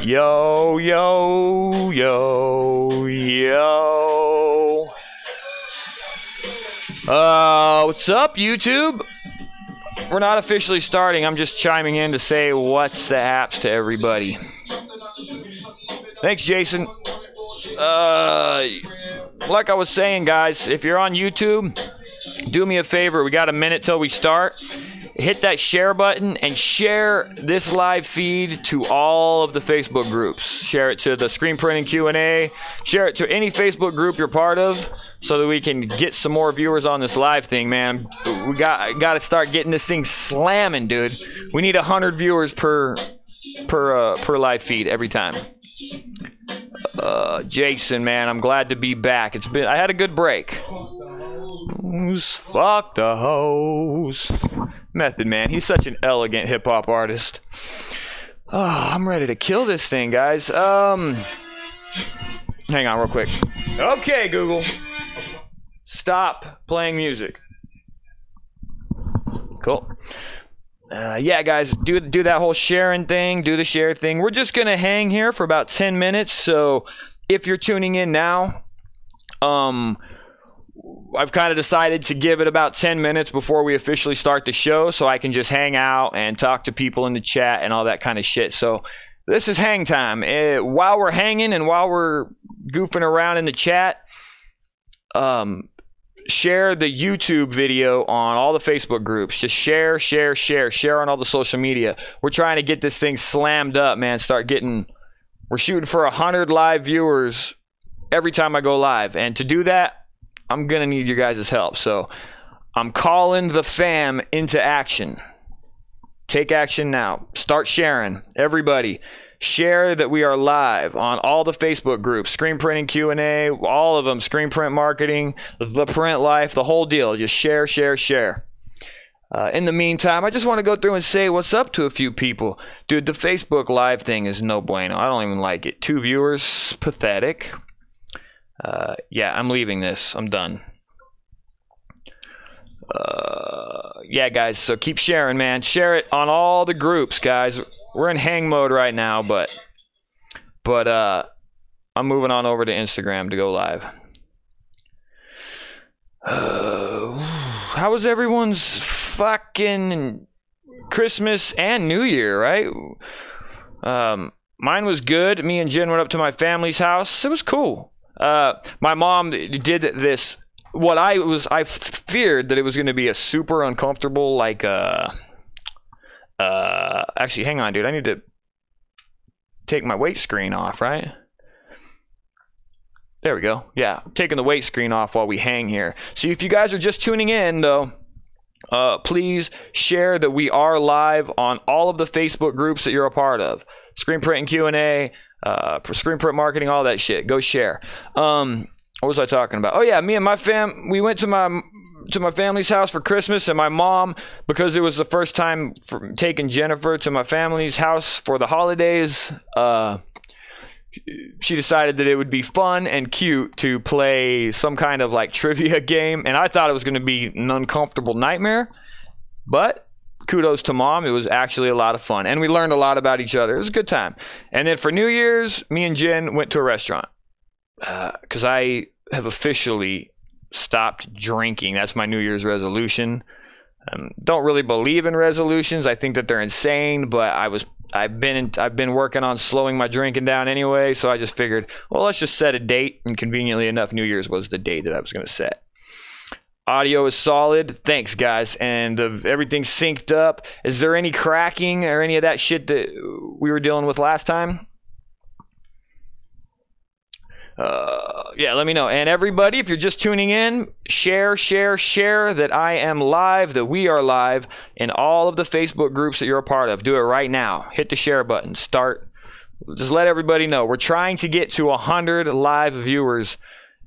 Yo, yo, yo, yo. What's up, YouTube? We're not officially starting. I'm just chiming in to say what's the apps to everybody. Thanks, Jason. Like I was saying, guys, if you're on YouTube, do me a favor. We got a minute till we start. Hit that share button and share this live feed to all of the Facebook groups. Share it to the Screen Printing Q&A. Share it to any Facebook group you're part of so that we can get some more viewers on this live thing, man. We got to start getting this thing slamming, dude. We need 100 viewers per live feed every time. Jason, man, I'm glad to be back. I had a good break. Fuck the hoes. Method Man, he's such an elegant hip-hop artist. Oh, I'm ready to kill this thing, guys. Hang on real quick. Okay, Google. Stop playing music. Cool. Yeah, guys, do that whole sharing thing, do the share thing. We're just gonna hang here for about 10 minutes, so if you're tuning in now, I've kind of decided to give it about 10 minutes before we officially start the show so I can just hang out and talk to people in the chat and all that kind of shit. So this is hang time. While we're hanging and while we're goofing around in the chat, share the YouTube video on all the Facebook groups. Just share on all the social media. We're trying to get this thing slammed up, man. We're shooting for 100 live viewers every time I go live. And to do that, I'm going to need your guys' help. So I'm calling the fam into action. Take action now. Start sharing. Everybody, share that we are live on all the Facebook groups. Screen Printing Q&A, all of them. Screen Print Marketing, The Print Life, the whole deal. Just share. In the meantime, I just want to go through and say what's up to a few people. Dude, the Facebook Live thing is no bueno. I don't even like it. 2 viewers, pathetic. Yeah, I'm leaving this. I'm done. Yeah, guys, so keep sharing, man. Share it on all the groups, guys. We're in hang mode right now, but I'm moving on over to Instagram to go live. How was everyone's fucking Christmas and New Year, right? Mine was good. Me and Jen went up to my family's house. It was cool. My mom did this. I feared that it was going to be a super uncomfortable, like, actually, hang on, dude. I need to take my weight screen off, right? There we go. Yeah, taking the weight screen off while we hang here. So if you guys are just tuning in, though, please share that we are live on all of the Facebook groups that you're a part of. Screen Print and Q&A, Screen Print Marketing, all that shit. Go share. What was I talking about? Oh yeah, me and my we went to my family's house for Christmas, and my mom, because it was the first time for taking Jennifer to my family's house for the holidays, she decided that it would be fun and cute to play some kind of like trivia game, and I thought it was going to be an uncomfortable nightmare, but kudos to Mom. It was actually a lot of fun, and we learned a lot about each other. It was a good time. And then for New Year's, me and Jen went to a restaurant because I have officially stopped drinking. That's my New Year's resolution. Don't really believe in resolutions. I think that they're insane, but I've been working on slowing my drinking down anyway, so I just figured, well, let's just set a date, and conveniently enough, New Year's was the date that I was going to set. Audio is solid. Thanks, guys. And everything synced up. Is there any cracking or any of that shit that we were dealing with last time? Yeah, let me know. And everybody, if you're just tuning in, share that I am live, that we are live in all of the Facebook groups that you're a part of. Do it right now. Hit the share button. Start. Just let everybody know. We're trying to get to 100 live viewers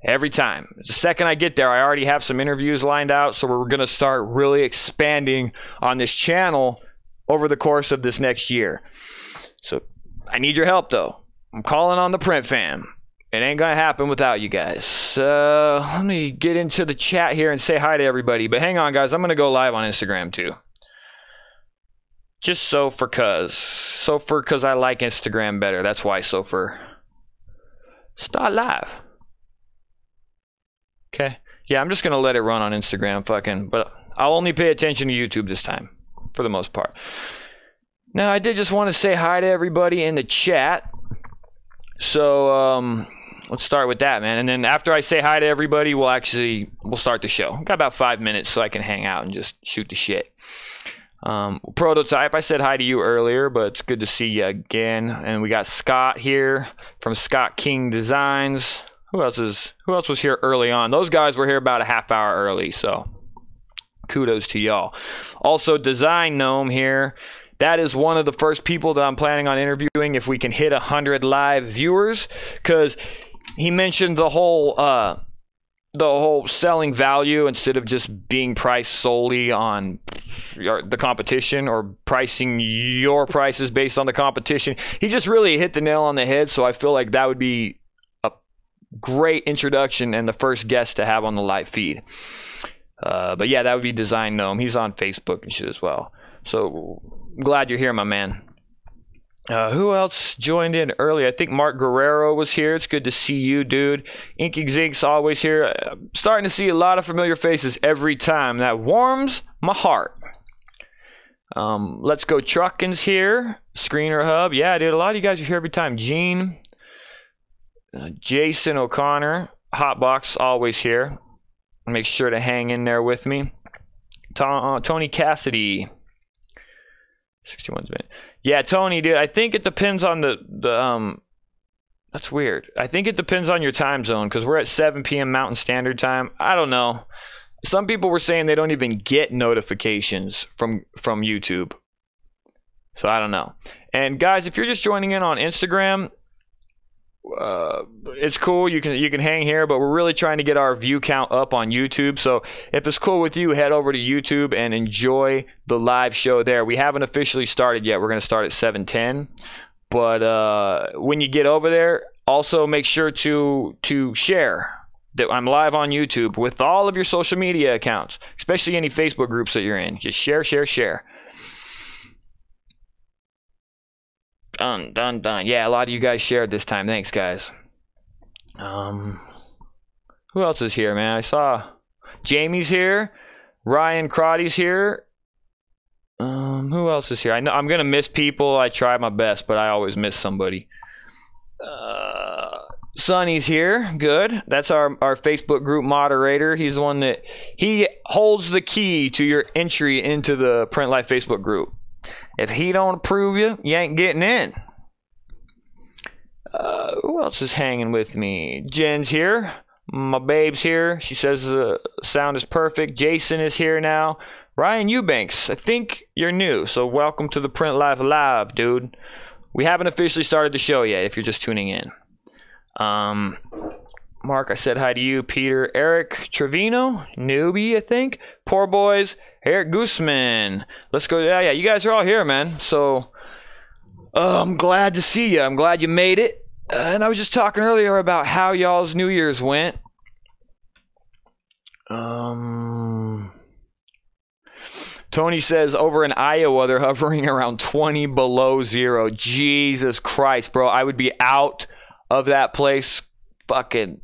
every time. The second I get there, I already have some interviews lined out, so we're going to start really expanding on this channel over the course of this next year. So I need your help, though. I'm calling on the print fam. It ain't gonna happen without you guys. Let me get into the chat here and say hi to everybody. But hang on, guys. I'm gonna go live on Instagram too. Just Sofer cause I like Instagram better. That's why Sofer. Start live. Okay. Yeah, I'm just gonna let it run on Instagram, but I'll only pay attention to YouTube this time, for the most part. Now, I did just want to say hi to everybody in the chat. So, let's start with that, man. And then after I say hi to everybody, we'll start the show. Got about 5 minutes so I can hang out and just shoot the shit. Prototype, I said hi to you earlier, but it's good to see you again. And we got Scott here from Scott King Designs. Who else was here early on? Those guys were here about a half hour early, so kudos to y'all. Also, Design Gnome here. That is one of the first people that I'm planning on interviewing if we can hit 100 live viewers, because he mentioned the whole selling value instead of just being priced solely on the competition or pricing your prices based on the competition. He just really hit the nail on the head, so I feel like that would be a great introduction and the first guest to have on the live feed. But yeah, that would be Design Gnome. He's on Facebook and shit as well. So I'm glad you're here, my man. Who else joined in early? I think Mark Guerrero was here. It's good to see you, dude. Inky Zink's always here. I'm starting to see a lot of familiar faces every time. That warms my heart. Let's Go Truckin's here. Screener Hub. Yeah, dude, a lot of you guys are here every time. Gene. Jason O'Connor. Hotbox, always here. Make sure to hang in there with me. Tony Cassidy. 61's minute. Yeah, Tony, dude, I think it depends on that's weird. I think it depends on your time zone, because we're at 7 p.m. Mountain Standard Time. I don't know. Some people were saying they don't even get notifications from YouTube. So I don't know. And guys, if you're just joining in on Instagram, it's cool. You can hang here, but we're really trying to get our view count up on YouTube. So if it's cool with you, head over to YouTube and enjoy the live show there. We haven't officially started yet. We're going to start at 7:10. But when you get over there, also make sure to share that I'm live on YouTube with all of your social media accounts, especially any Facebook groups that you're in. Just share. Done. Yeah, a lot of you guys shared this time. Thanks, guys. Who else is here, man? I saw Jamie's here. Ryan Crotty's here. Who else is here? I know I'm gonna miss people. I try my best, but I always miss somebody. Sonny's here. Good. That's our Facebook group moderator. He's the one that he holds the key to your entry into the Print Life Facebook group. If he don't approve you, you ain't getting in. Who else is hanging with me? Jen's here. My babe's here. She says the sound is perfect. Jason is here now. Ryan Eubanks, I think you're new, so welcome to the Print Life Live, dude. We haven't officially started the show yet, if you're just tuning in. Mark, I said hi to you. Peter, Eric Trevino, newbie, I think. Poor boys, Eric Guzman. Let's go. Yeah, you guys are all here, man. So I'm glad to see you. I'm glad you made it. And I was just talking earlier about how y'all's New Year's went. Tony says over in Iowa, they're hovering around 20 below zero. Jesus Christ, bro. I would be out of that place. Fucking,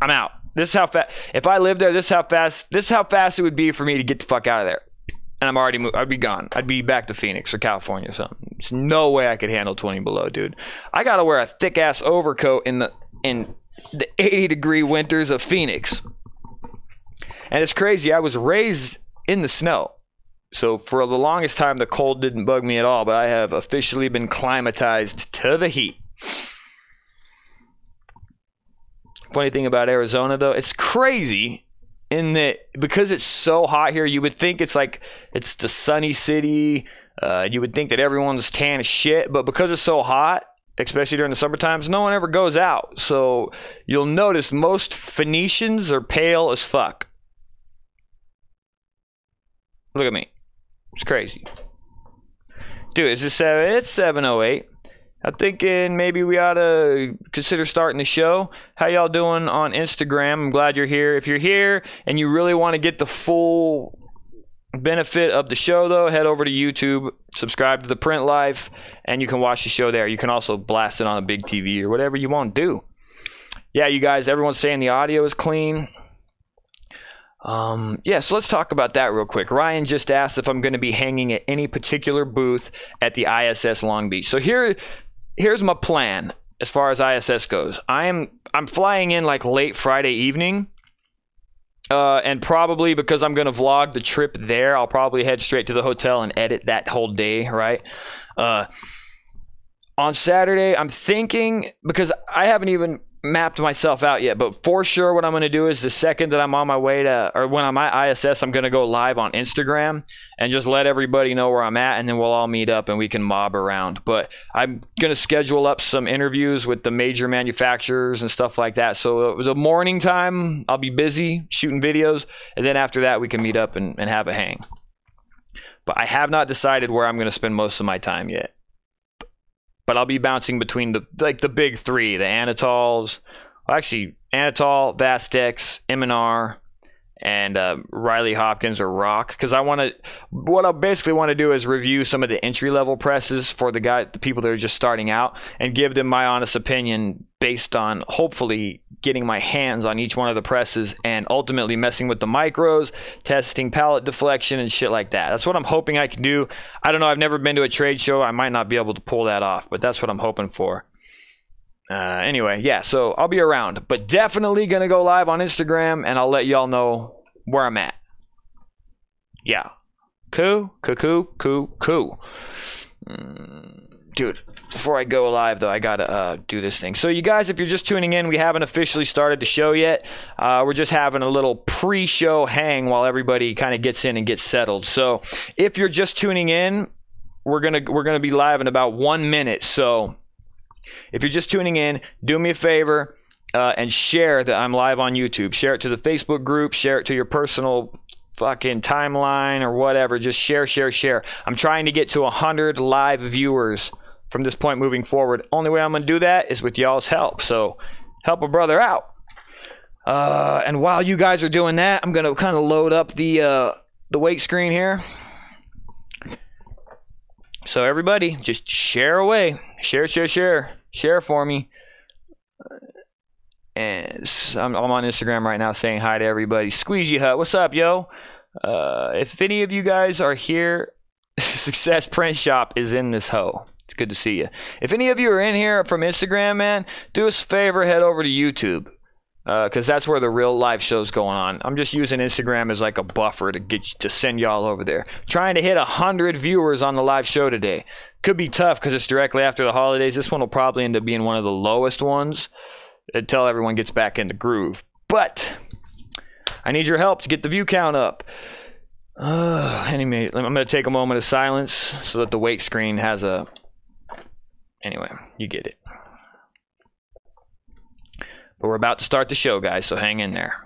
I'm out. This is how fast, if I lived there, this is how fast it would be for me to get the fuck out of there. And I'm already moved. I'd be gone. I'd be back to Phoenix or California or something. There's no way I could handle 20 below, dude. I gotta wear a thick ass overcoat in the 80-degree winters of Phoenix. And it's crazy. I was raised in the snow. So for the longest time, the cold didn't bug me at all, but I have officially been climatized to the heat. Funny thing about Arizona, though, it's crazy in that because it's so hot here, you would think it's like it's the sunny city. You would think that everyone's tan as shit, but because it's so hot, especially during the summer times, no one ever goes out. So you'll notice most Phoenicians are pale as fuck. Look at me. It's crazy. Dude, it's 7:08. I'm thinking maybe we ought to consider starting the show. How y'all doing on Instagram? I'm glad you're here. If you're here and you really want to get the full benefit of the show, though, head over to YouTube subscribe to the Print Life, and you can watch the show there. You can also blast it on a big TV or whatever you want to do. Yeah, you guys, everyone's saying the audio is clean. Yeah, so let's talk about that real quick. Ryan just asked if I'm going to be hanging at any particular booth at the ISS Long Beach. So here's my plan as far as ISS goes. I'm flying in like late Friday evening. And probably because I'm going to vlog the trip there, I'll probably head straight to the hotel and edit that whole day, right? On Saturday, I'm thinking, because I haven't even mapped myself out yet, but for sure what I'm going to do is the second that I'm on my way to, or when I'm at ISS, I'm going to go live on Instagram and just let everybody know where I'm at, and then we'll all meet up and we can mob around. But I'm going to schedule up some interviews with the major manufacturers and stuff like that. So the morning time, I'll be busy shooting videos, and then after that, we can meet up and have a hang. But I have not decided where I'm going to spend most of my time yet. But I'll be bouncing between the big three, the Anatols, well, actually Anatol, Vastex, M&R, and Riley Hopkins or Rock. Because what I basically want to do is review some of the entry-level presses for the people that are just starting out, and give them my honest opinion based on hopefully getting my hands on each one of the presses and ultimately messing with the micros, testing pallet deflection and shit like that. That's what I'm hoping I can do. I don't know. I've never been to a trade show. I might not be able to pull that off, but that's what I'm hoping for. Anyway, yeah, so I'll be around, but definitely going to go live on Instagram, and I'll let y'all know where I'm at. Yeah. Cool. Dude, before I go live, though, I gotta do this thing. So you guys, if you're just tuning in, we haven't officially started the show yet. We're just having a little pre-show hang while everybody kind of gets in and gets settled. So if you're just tuning in, we're gonna be live in about 1 minute. So if you're just tuning in, do me a favor and share that I'm live on YouTube. Share it to the Facebook group. Share it to your personal fucking timeline or whatever. Just share. I'm trying to get to 100 live viewers from this point moving forward. Only way I'm gonna do that is with y'all's help. So help a brother out. And while you guys are doing that, I'm gonna kind of load up the wake screen here. So everybody, just share away. Share for me. And I'm on Instagram right now saying hi to everybody. Squeezy Hut, what's up, yo? If any of you guys are here, Success Print Shop is in this hoe. It's good to see you. If any of you are in here from Instagram, man, do us a favor, head over to YouTube. Because that's where the real live show's going on. I'm just using Instagram as like a buffer to send y'all over there. Trying to hit 100 viewers on the live show today. Could be tough because it's directly after the holidays. This one will probably end up being one of the lowest ones until everyone gets back in the groove. But I need your help to get the view count up. Anyway, I'm going to take a moment of silence so that the wake screen has a... Anyway, you get it. But we're about to start the show, guys, so hang in there.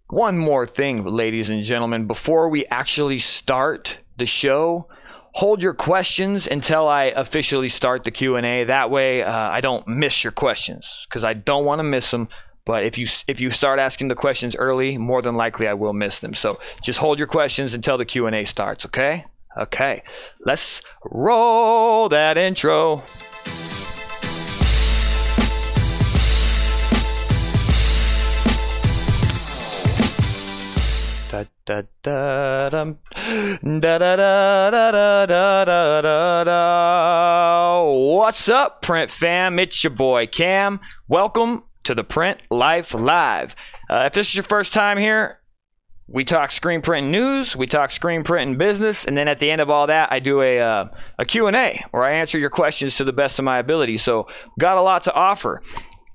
One more thing, ladies and gentlemen, before we actually start the show, hold your questions until I officially start the Q&A. That way I don't miss your questions, because I don't want to miss them. But if you start asking the questions early, more than likely I will miss them. So just hold your questions until the Q&A starts, okay? Okay, let's roll that intro. Da da da dum, da da da da da da da da. What's up, Print fam? It's your boy Cam. Welcome to the Print Life Live. If this is your first time here, we talk screen print news, we talk screen print and business, and then at the end of all that, I do a Q&A where I answer your questions to the best of my ability. So, got a lot to offer.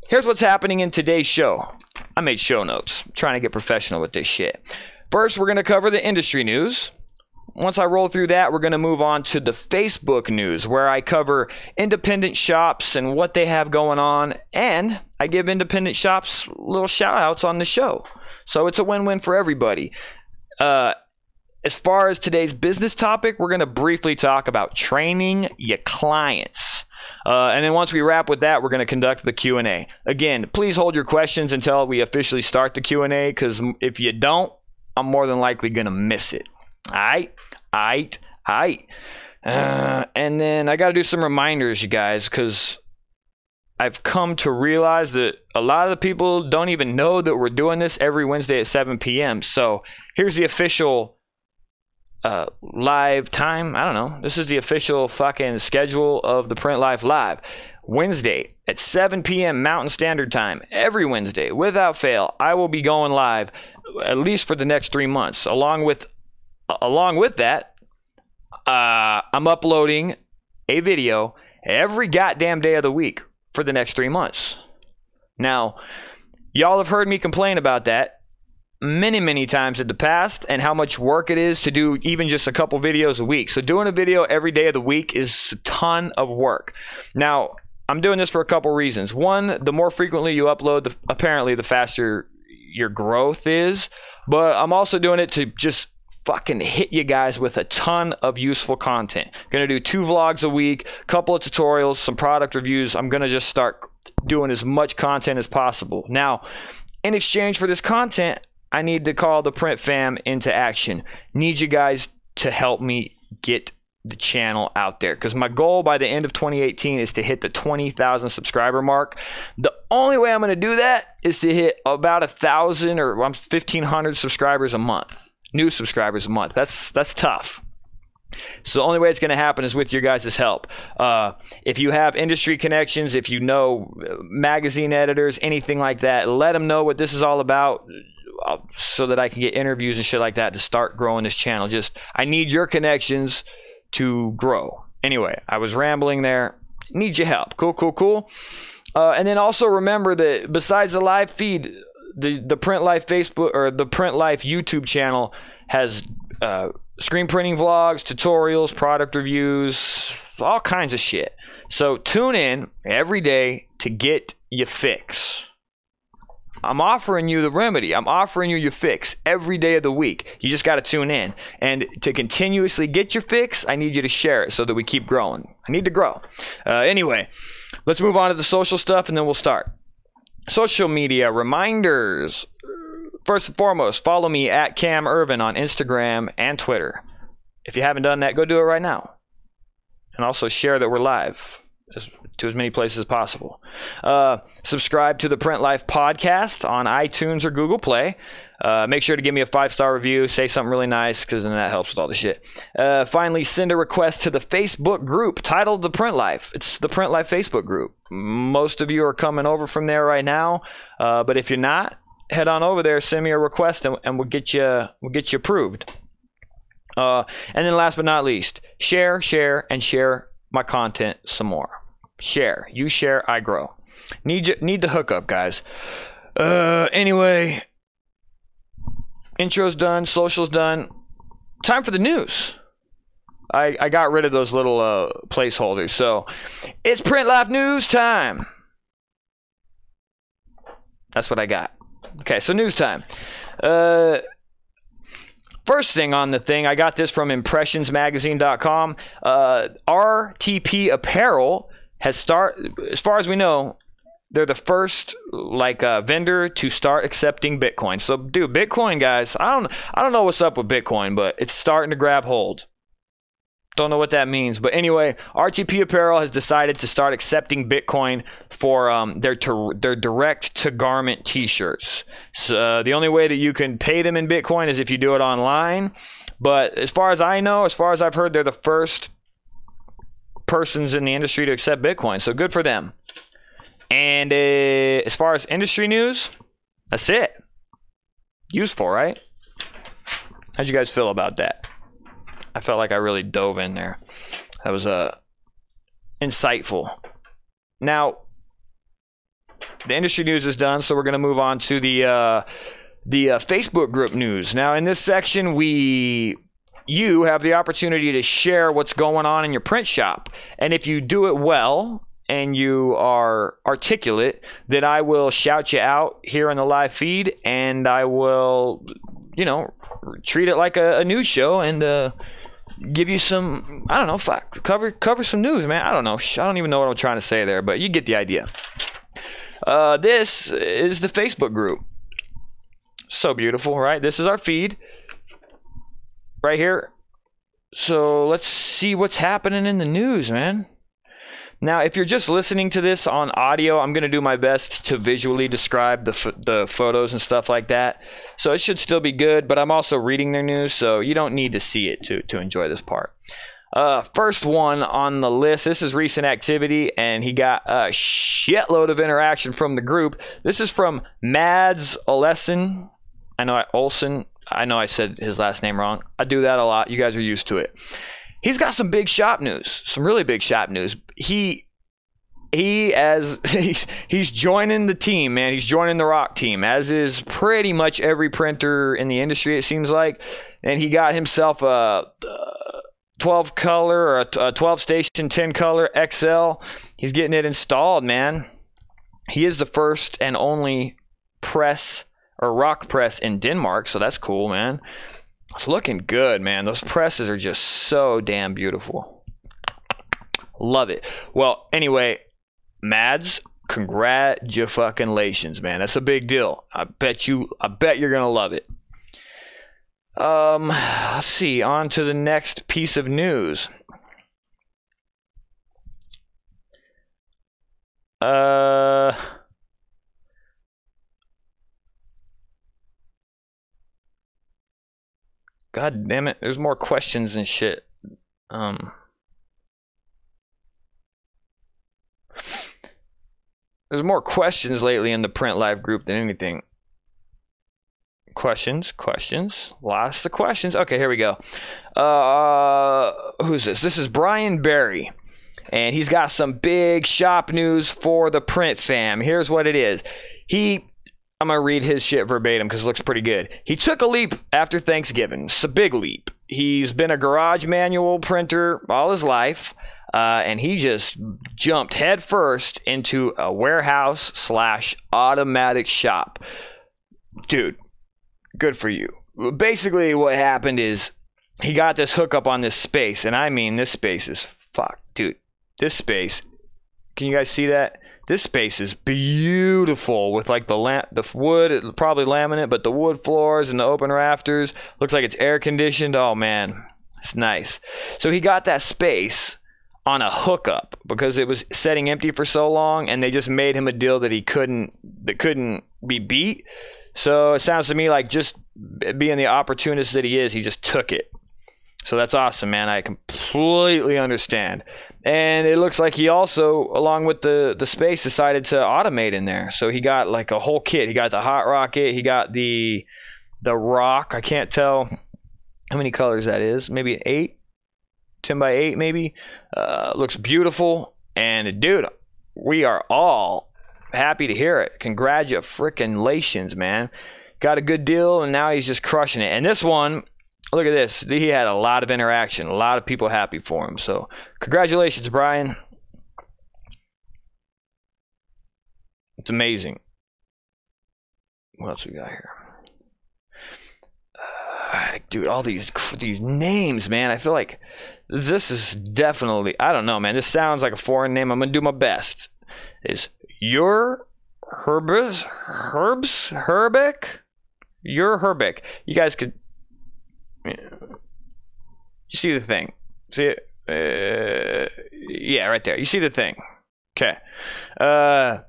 Here's what's happening in today's show. I made show notes. I'm trying to get professional with this shit. First, we're going to cover the industry news. Once I roll through that, we're going to move on to the Facebook news, where I cover independent shops and what they have going on, and I give independent shops little shout-outs on the show. So it's a win-win for everybody. As far as today's business topic, we're going to briefly talk about training your clients. And then once we wrap with that, we're going to conduct the Q&A. Again, please hold your questions until we officially start the Q&A, because if you don't, I'm more than likely going to miss it. All right. And then I got to do some reminders, you guys, because I've come to realize that a lot of the people don't even know that we're doing this every Wednesday at 7 p.m. So here's the official live time. I don't know. This is the official fucking schedule of the Print Life Live. Wednesday at 7 p.m. Mountain Standard Time. Every Wednesday, without fail, I will be going live at least for the next 3 months. Along with that, I'm uploading a video every goddamn day of the week for the next 3 months. Now, y'all have heard me complain about that many times in the past, and how much work it is to do even just a couple videos a week. So doing a video every day of the week is a ton of work. Now, I'm doing this for a couple reasons. One, the more frequently you upload, apparently the faster your growth is. But I'm also doing it to just fucking hit you guys with a ton of useful content. Gonna do 2 vlogs a week, couple of tutorials, some product reviews. I'm gonna just start doing as much content as possible. Now, in exchange for this content, I need to call the Print fam into action. Need you guys to help me get the channel out there, because my goal by the end of 2018 is to hit the 20,000 subscriber mark. The only way I'm going to do that is to hit about 1,000 or 1,500 subscribers a month, new subscribers a month. That's tough. So the only way it's going to happen is with your guys' help. If you have industry connections, if you know magazine editors, anything like that, let them know what this is all about, so that I can get interviews and shit like that to start growing this channel. I need your connections to grow. Anyway, I was rambling there. Need your help. Cool. And then also remember that besides the live feed, the Print Life Facebook or the Print Life YouTube channel has screen printing vlogs, tutorials, product reviews, all kinds of shit. So tune in every day to get your fix. I'm offering you the remedy. I'm offering you your fix every day of the week. You just got to tune in. And to continuously get your fix, I need you to share it so that we keep growing. I need to grow. Anyway, let's move on to the social stuff and then we'll start. Social media reminders. First and foremost, follow me at Cam Earven on Instagram and Twitter. If you haven't done that, go do it right now. And also share that we're live to as many places as possible. Subscribe to the Print Life podcast on iTunes or Google Play. Make sure to give me a 5-star review. Say something really nice, because then that helps with all the shit. Finally, send a request to the Facebook group titled The Print Life. It's the Print Life Facebook group. Most of you are coming over from there right now, but if you're not, head on over there, send me a request, and we'll get you approved. And then last but not least, share my content some more. Share. You share, I grow. Need the hookup, guys. Anyway, intro's done, social's done. Time for the news. I got rid of those little placeholders, so it's Print Life news time. That's what I got. Okay, so news time. First thing on the thing, I got this from impressionsmagazine.com. RTP Apparel has as far as we know, they're the first vendor to start accepting Bitcoin. So, dude, Bitcoin, guys, I don't know what's up with Bitcoin, but it's starting to grab hold. Don't know what that means, but anyway, RTP Apparel has decided to start accepting Bitcoin for their direct to garment T-shirts. So the only way that you can pay them in Bitcoin is if you do it online. But as far as I know, as far as I've heard, they're the first persons in the industry to accept Bitcoin. So good for them. And as far as industry news, that's it. Useful, right? How'd you guys feel about that? I felt like I really dove in there. That was insightful. Now, the industry news is done, so we're going to move on to the Facebook group news. Now, in this section, you have the opportunity to share what's going on in your print shop. And if you do it well and you are articulate, then I will shout you out here on the live feed, and I will, treat it like a news show and give you some, I don't know, cover some news, man. I don't know. I don't even know what I'm trying to say there, but you get the idea. This is the Facebook group. So beautiful, right? This is our feed right here. So let's see what's happening in the news, man. Now, if you're just listening to this on audio, I'm going to do my best to visually describe the photos and stuff like that. So it should still be good, but I'm also reading their news, so you don't need to see it to enjoy this part. First one on the list, this is recent activity, and he got a shitload of interaction from the group. This is from Mads Olesen. I know I said his last name wrong. I do that a lot. You guys are used to it. He's got some big shop news, some really big shop news. He's joining the team, man. He's joining the rock team, as is pretty much every printer in the industry, it seems like. And he got himself a 12 color or a 12 station 10 color XL. He's getting it installed, man. He is the first and only press or rock press in Denmark, so that's cool, man. It's looking good, man. Those presses are just so damn beautiful. Love it. Well, anyway, Mads, congratulations, man. That's a big deal. I bet you're gonna love it. Let's see. On to the next piece of news. God damn it, there's more questions and shit. There's more questions lately in the Print Live group than anything. Questions. Lots of questions. Okay, here we go. Who's this? This is Brian Barry. And he's got some big shop news for the print fam. Here's what it is. I'm going to read his shit verbatim because it looks pretty good. He took a leap after Thanksgiving. It's a big leap. He's been a garage manual printer all his life, and he just jumped headfirst into a warehouse/automatic shop. Dude, good for you. Basically, what happened is he got this hookup on this space, and I mean, this space is fucked, dude. This space, can you guys see that? This space is beautiful with like the wood, probably laminate, but the wood floors and the open rafters. Looks like it's air conditioned. Oh man, it's nice. So he got that space on a hookup because it was setting empty for so long, and they just made him a deal that couldn't be beat. So it sounds to me like, just being the opportunist that he is, he just took it. So that's awesome, man. I completely understand. And it looks like he also, along with the space, decided to automate in there. So he got like a whole kit. He got the hot rocket. He got the rock. I can't tell how many colors that is. Maybe an 8, 10 by 8 maybe. Looks beautiful. And dude, we are all happy to hear it. Congratulations, man. Got a good deal, and now he's just crushing it. And this one, look at this. He had a lot of interaction. A lot of people happy for him. So congratulations, Brian. It's amazing. What else we got here? Dude, all these names, man. I feel like this is definitely, I don't know, man. This sounds like a foreign name. I'm going to do my best. Is your Herbeck? Your Herbeck. You guys could, you see the thing? See it? Yeah, right there. You see the thing? Okay.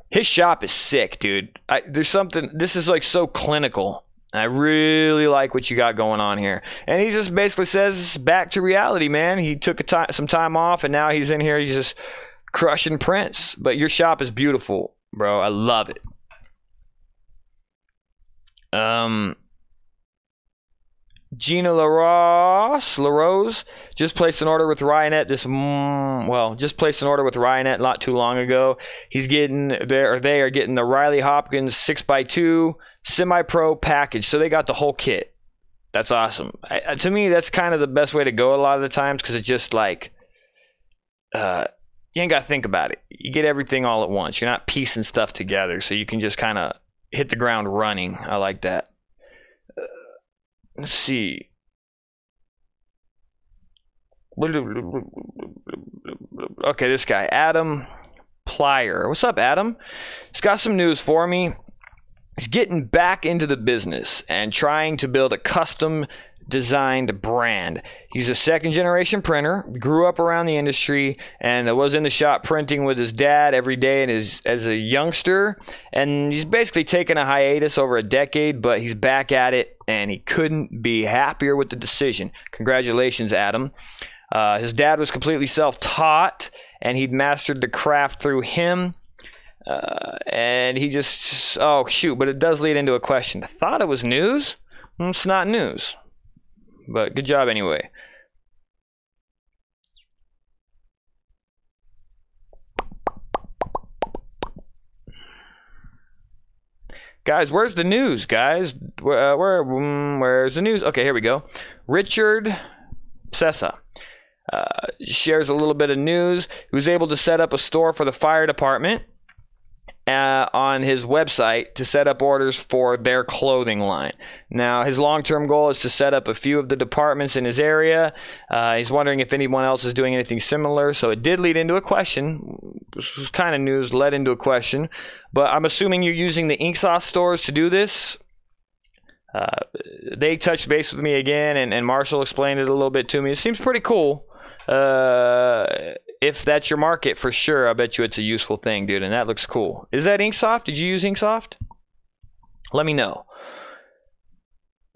His shop is sick, dude. There's something. This is like so clinical. I really like what you got going on here. And he just basically says, back to reality, man. He took some time off, and now he's in here. He's just crushing prints. But your shop is beautiful, bro. I love it. Gina LaRose just placed an order with Ryanet not too long ago. They are getting the Riley Hopkins 6x2 semi-pro package. So they got the whole kit. That's awesome. To me, that's kind of the best way to go a lot of the times, because it's just like, you ain't got to think about it. You get everything all at once. You're not piecing stuff together, so you can just kind of hit the ground running. I like that. Let's see. Okay, this guy, Adam Plyer. What's up, Adam? He's got some news for me. He's getting back into the business and trying to build a custom designed brand. He's a second generation printer, grew up around the industry, and was in the shop printing with his dad every day and as a youngster. And he's basically taken a hiatus over a decade, but he's back at it and he couldn't be happier with the decision. Congratulations, Adam. His dad was completely self-taught and he'd mastered the craft through him. And he just, oh shoot, but it does lead into a question. I thought it was news. It's not news. But good job anyway. Guys, where's the news, guys? Where's the news? Okay, here we go. Richard Sessa shares a little bit of news. He was able to set up a store for the fire department on his website to set up orders for their clothing line. Now, his long-term goal is to set up a few of the departments in his area. He's wondering if anyone else is doing anything similar. So it did lead into a question. This was kind of news, led into a question. But I'm assuming you're using the Inksoft stores to do this. They touched base with me again, and Marshall explained it a little bit to me. It seems pretty cool. If that's your market, for sure, I bet you it's a useful thing, dude, and that looks cool. Is that Inksoft? Did you use Inksoft? Let me know.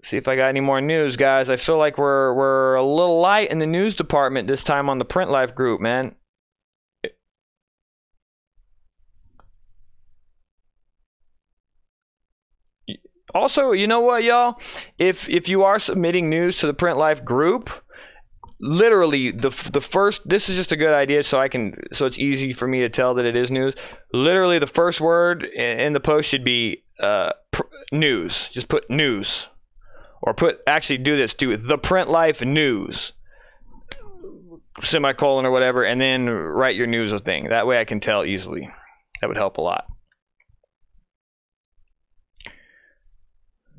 See if I got any more news, guys. I feel like we're a little light in the news department this time on the Print Life group, man. Also, you know what, y'all? If you are submitting news to the Print Life group, literally the first, this is just a good idea so it's easy for me to tell that it is news. Literally the first word in the post should be news. Just put news, or actually do the Print Life news, semicolon or whatever, and then write your news thing. That way I can tell easily. That would help a lot.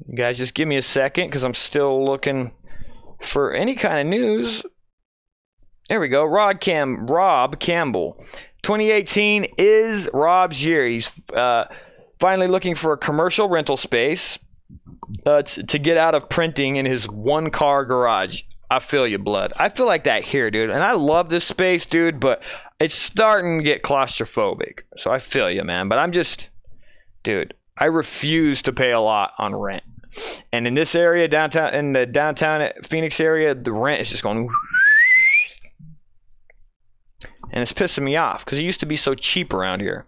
You guys just give me a second because I'm still looking for any kind of news. There we go. Rob Campbell. 2018 is Rob's year. He's finally looking for a commercial rental space to get out of printing in his one-car garage. I feel you, blood. I feel like that here, dude. And I love this space, dude, but it's starting to get claustrophobic. So I feel you, man. But I'm just, dude, I refuse to pay a lot on rent. And in this area, in the downtown Phoenix area, the rent is just going, and it's pissing me off because it used to be so cheap around here.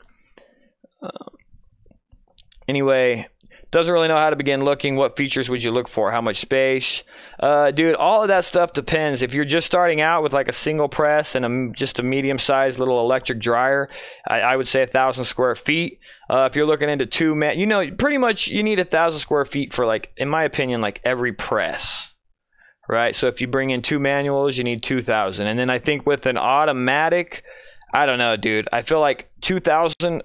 Anyway, doesn't really know how to begin looking. What features would you look for? How much space? Dude, all of that stuff depends. If you're just starting out with like a single press and just a medium-sized little electric dryer, I would say 1,000 square feet. If you're looking into pretty much you need 1,000 square feet for, like, in my opinion, like every press, right? So if you bring in 2 manuals, you need 2,000. And then I think with an automatic, I don't know, dude. I feel like 2,000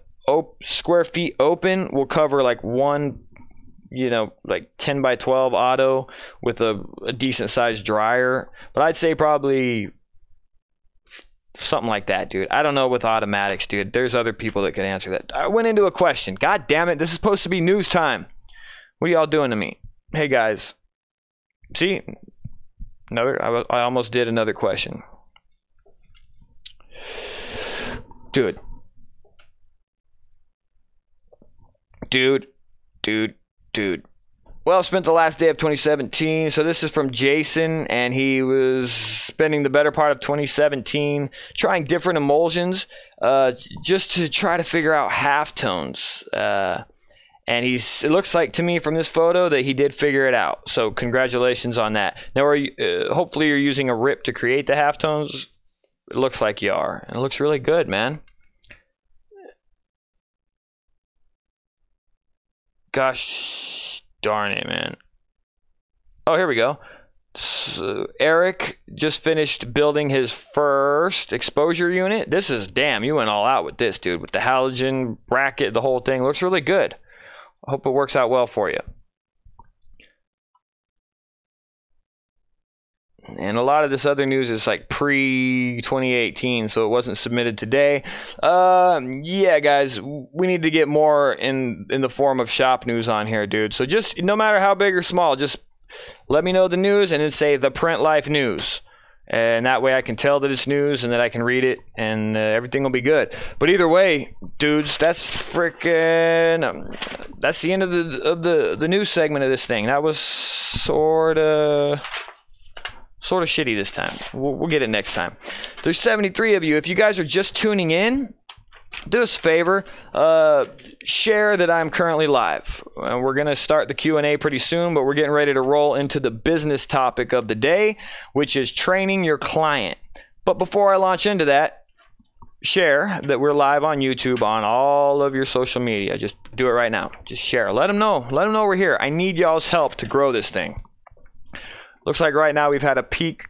square feet open will cover like one, like 10 by 12 auto with a decent sized dryer. But I'd say probably something like that, dude. I don't know with automatics, dude. There's other people that could answer that. I went into a question. God damn it. This is supposed to be news time. What are y'all doing to me? Hey, guys. See? I almost did another question. Dude. Well, spent the last day of 2017. So this is from Jason, and he was spending the better part of 2017 trying different emulsions just to try to figure out halftones. And it looks like to me from this photo that he did figure it out. So congratulations on that. Now, hopefully you're using a RIP to create the halftones. It looks like you are. And it looks really good, man. Gosh darn it, man. Oh, here we go. So Eric just finished building his first exposure unit. This is, damn, you went all out with this, dude. With the halogen bracket, the whole thing. Looks really good. I hope it works out well for you. And a lot of this other news is like pre-2018, so it wasn't submitted today. Yeah, guys, we need to get more in the form of shop news on here, dude. So just, no matter how big or small, just let me know the news and then say the Print Life News. And that way I can tell that it's news and that I can read it, and everything will be good. But either way, dudes, that's freaking that's the end of the news segment of this thing. That was sort of shitty this time. We'll get it next time. There's 73 of you. If you guys are just tuning in, do us a favor, share that I'm currently live. We're going to start the Q&A pretty soon, but we're getting ready to roll into the business topic of the day, which is training your client. But before I launch into that, share that we're live on YouTube, on all of your social media. Just do it right now. Just share. Let them know. Let them know we're here. I need y'all's help to grow this thing. Looks like right now we've had a peak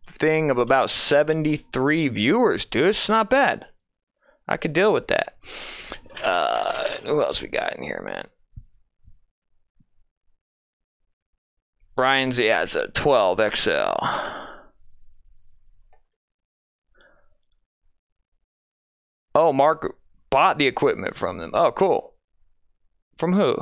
thing of about 73 viewers, dude. It's not bad. I could deal with that. Who else we got in here, man? Brian's, yeah, it's a 12 XL. Oh, Mark bought the equipment from them. Oh, cool. From who?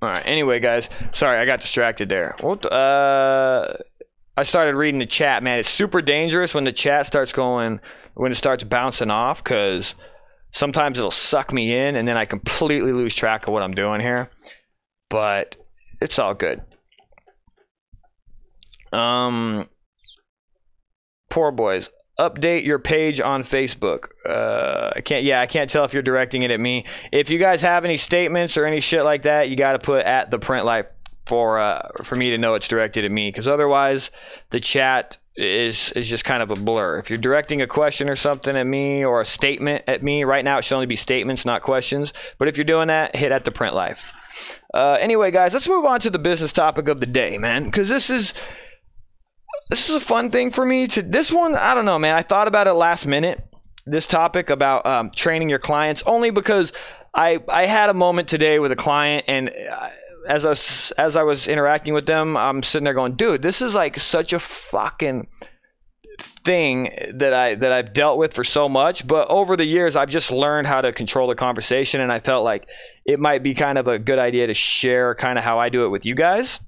All right. Anyway, guys, sorry, I got distracted there. I started reading the chat, man. It's super dangerous when the chat starts going, when it starts bouncing off, because sometimes it'll suck me in, and then I completely lose track of what I'm doing here. But it's all good. Poor boys. Update your page on Facebook. I can't tell if you're directing it at me. If you guys have any statements or any shit like that, you got to put at the Print Life for me to know it's directed at me, because otherwise the chat is just kind of a blur. If you're directing a question or something at me, or a statement at me, right now it should only be statements, not questions. But if you're doing that, hit at the Print Life. Anyway, guys, let's move on to the business topic of the day, man, because this is a fun thing for me to, this one, I don't know, man. I thought about it last minute, this topic about training your clients, only because I had a moment today with a client, and as I was interacting with them, I'm sitting there going, dude, this is like such a fucking thing that I've dealt with for so much, but over the years I've just learned how to control the conversation, and I felt like it might be kind of a good idea to share kind of how I do it with you guys.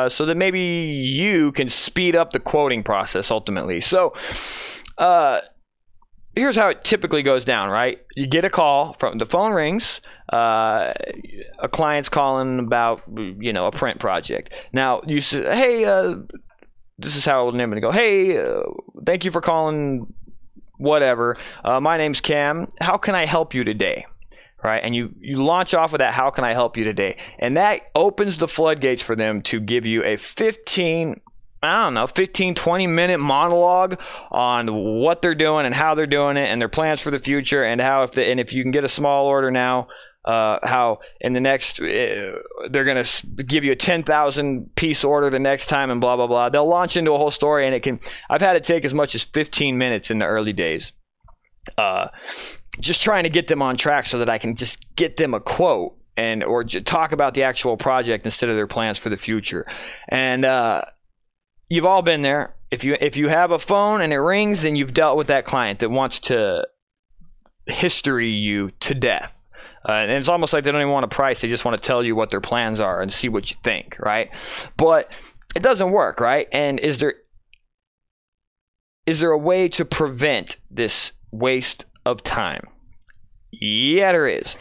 So that maybe you can speed up the quoting process ultimately. So here's how it typically goes down, right? You get a call, from the phone rings, a client's calling about, a print project. Now you say, hey, this is how I'm going to go. Hey, thank you for calling, whatever. My name's Cam. How can I help you today? Right, and you launch off with that, how can I help you today? And that opens the floodgates for them to give you a 15, 20 minute monologue on what they're doing and how they're doing it, and their plans for the future, and how if you can get a small order now, how in the next they're gonna give you a 10,000 piece order the next time, and blah blah blah. They'll launch into a whole story, and I've had it take as much as 15 minutes in the early days. Just trying to get them on track so that I can just get them a quote or talk about the actual project instead of their plans for the future. And you've all been there. If you have a phone and it rings, then you've dealt with that client that wants to history you to death. And it's almost like they don't even want a price. They just want to tell you what their plans are and see what you think, right? But it doesn't work, right? And is there a way to prevent this waste of time? Yeah, there is.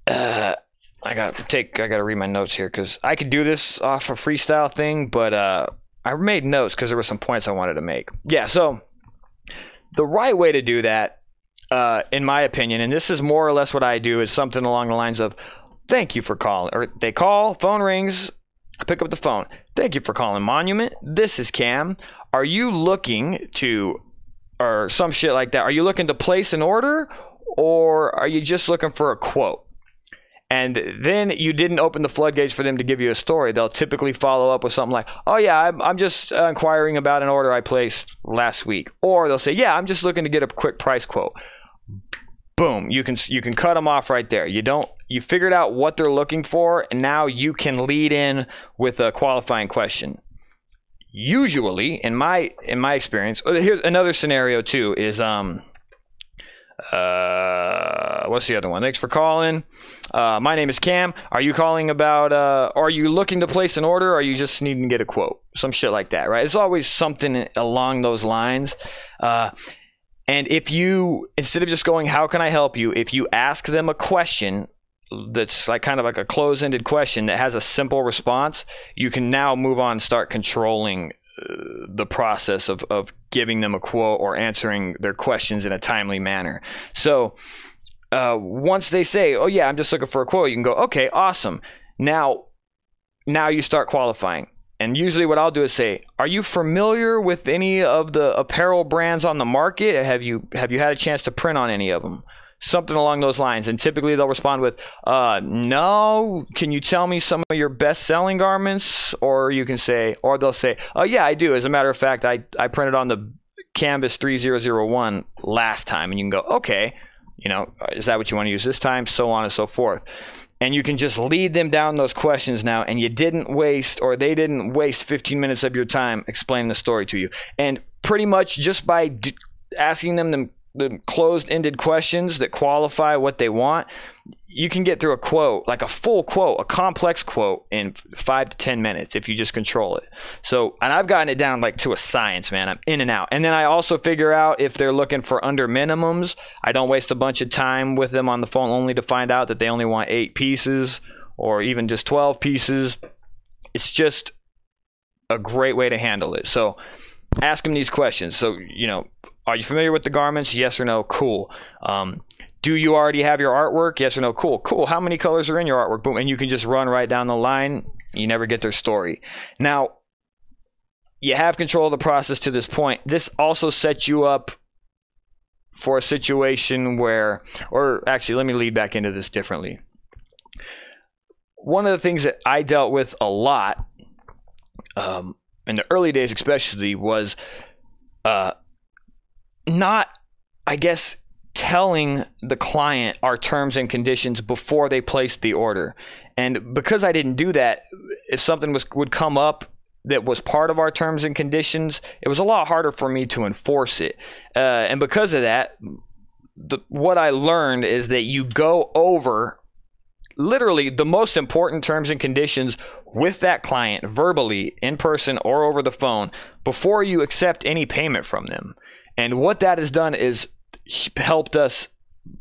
I gotta read my notes here, because I could do this off a freestyle thing, but I made notes because there were some points I wanted to make. Yeah, so the right way to do that, in my opinion, and this is more or less what I do, is something along the lines of, thank you for calling, or they call, phone rings, I pick up the phone. Thank you for calling Monument. This is Cam. Are you looking to, or some shit like that, are you looking to place an order, or are you just looking for a quote? And then you didn't open the floodgates for them to give you a story. They'll typically follow up with something like, oh yeah, I'm just inquiring about an order I placed last week. Or they'll say, yeah, I'm just looking to get a quick price quote. Boom, you can cut them off right there. You figured out what they're looking for, and now you can lead in with a qualifying question. Usually, in my experience, here's another scenario too, is what's the other one? Thanks for calling. My name is Cam. Are you calling about, are you looking to place an order, or are you just needing to get a quote? Some shit like that, right? It's always something along those lines. And if you, instead of just going, how can I help you? If you ask them a question that's like kind of like a closed-ended question that has a simple response, you can now move on and start controlling the process of giving them a quote or answering their questions in a timely manner. So once they say, oh yeah, I'm just looking for a quote, you can go, okay, awesome. Now you start qualifying. And usually what I'll do is say, are you familiar with any of the apparel brands on the market? Have you had a chance to print on any of them? Something along those lines. And typically they'll respond with, no, can you tell me some of your best selling garments? Or you can say, or they'll say, oh yeah, I do. As a matter of fact, I printed on the Canvas 3001 last time. And you can go, okay, is that what you want to use this time? So on and so forth. And you can just lead them down those questions now, and you didn't waste, or they didn't waste 15 minutes of your time explaining the story to you. And pretty much just by asking them the closed-ended questions that qualify what they want, you can get through a quote, like a full quote, a complex quote, in 5 to 10 minutes if you just control it. So, and I've gotten it down like to a science, man. I'm in and out. And then I also figure out if they're looking for under minimums. I don't waste a bunch of time with them on the phone only to find out that they only want 8 pieces or even just 12 pieces. It's just a great way to handle it. So ask them these questions. So, are you familiar with the garments? Yes or no? Cool. Do you already have your artwork? Yes or no? Cool. Cool. How many colors are in your artwork? Boom. And you can just run right down the line. You never get their story. Now, you have control of the process to this point. This also sets you up for a situation where, or actually, let me lead back into this differently. One of the things that I dealt with a lot, in the early days especially, was not, I guess, telling the client our terms and conditions before they placed the order. And because I didn't do that, if something would come up that was part of our terms and conditions, it was a lot harder for me to enforce it. And because of that, what I learned is that you go over literally the most important terms and conditions with that client verbally, in person, or over the phone before you accept any payment from them. And what that has done is helped us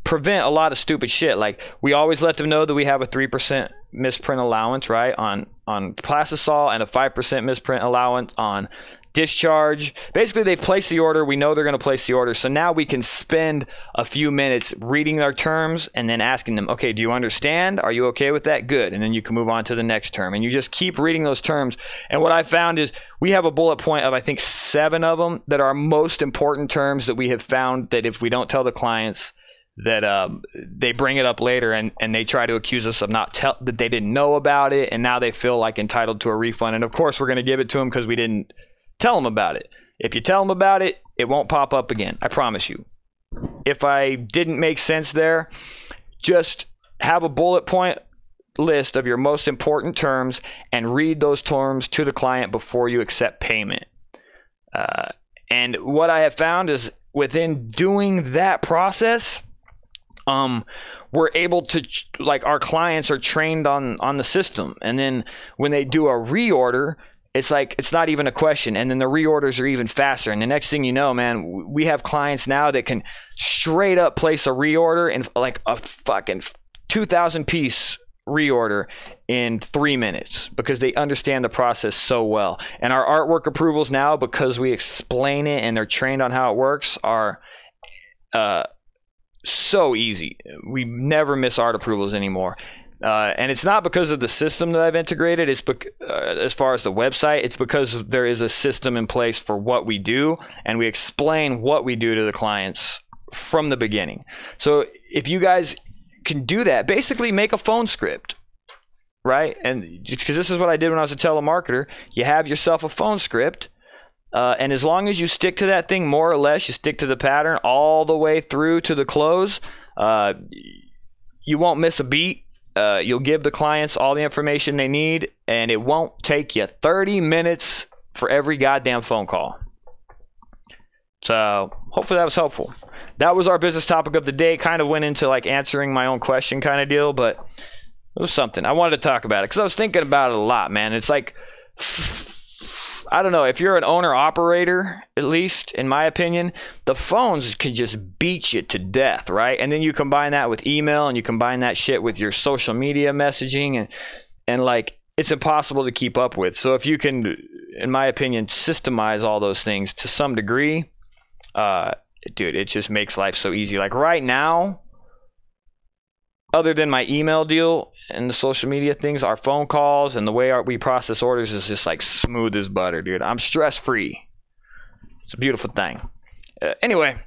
prevent a lot of stupid shit. Like, we always let them know that we have a 3% misprint allowance, right, on plastisol, and a 5% misprint allowance on discharge. Basically, they've placed the order. We know they're going to place the order. So now we can spend a few minutes reading their terms and then asking them, okay, do you understand? Are you okay with that? Good. And then you can move on to the next term. And you just keep reading those terms. And what I found is we have a bullet point of, I think, 7 of them that are most important terms that we have found that if we don't tell the clients, that they bring it up later and they try to accuse us of that they didn't know about it, and now they feel like entitled to a refund. And of course, we're going to give it to them because we didn't tell them about it. If you tell them about it, it won't pop up again. I promise you. If I didn't make sense there, just have a bullet point list of your most important terms and read those terms to the client before you accept payment. And what I have found is within doing that process, we're able to, like, our clients are trained on the system. And then when they do a reorder, it's like, it's not even a question. And then the reorders are even faster. And the next thing you know, man, we have clients now that can straight up place a reorder in like a fucking 2,000 piece reorder in 3 minutes because they understand the process so well. And our artwork approvals now, because we explain it and they're trained on how it works, are so easy. We never miss art approvals anymore. And it's not because of the system that I've integrated. It's as far as the website, it's because there is a system in place for what we do, and we explain what we do to the clients from the beginning. So if you guys can do that. Basically, make a phone script, right? And because this is what I did when I was a telemarketer, you have yourself a phone script. And as long as you stick to that thing, more or less, you stick to the pattern all the way through to the close, you won't miss a beat. You'll give the clients all the information they need, and it won't take you 30 minutes for every goddamn phone call. So hopefully that was helpful. That was our business topic of the day. Kind of went into like answering my own question kind of deal, but it was something. I wanted to talk about it because I was thinking about it a lot, man. It's like, I don't know, if you're an owner operator, at least in my opinion, the phones can just beat you to death, right? And then you combine that with email, and you combine that shit with your social media messaging, and like it's impossible to keep up with. So if you can, in my opinion, systemize all those things to some degree, dude, it just makes life so easy. Like right now, other than my email deal and the social media things, our phone calls and the way we process orders is just like smooth as butter, dude. I'm stress-free. It's a beautiful thing. Anyway,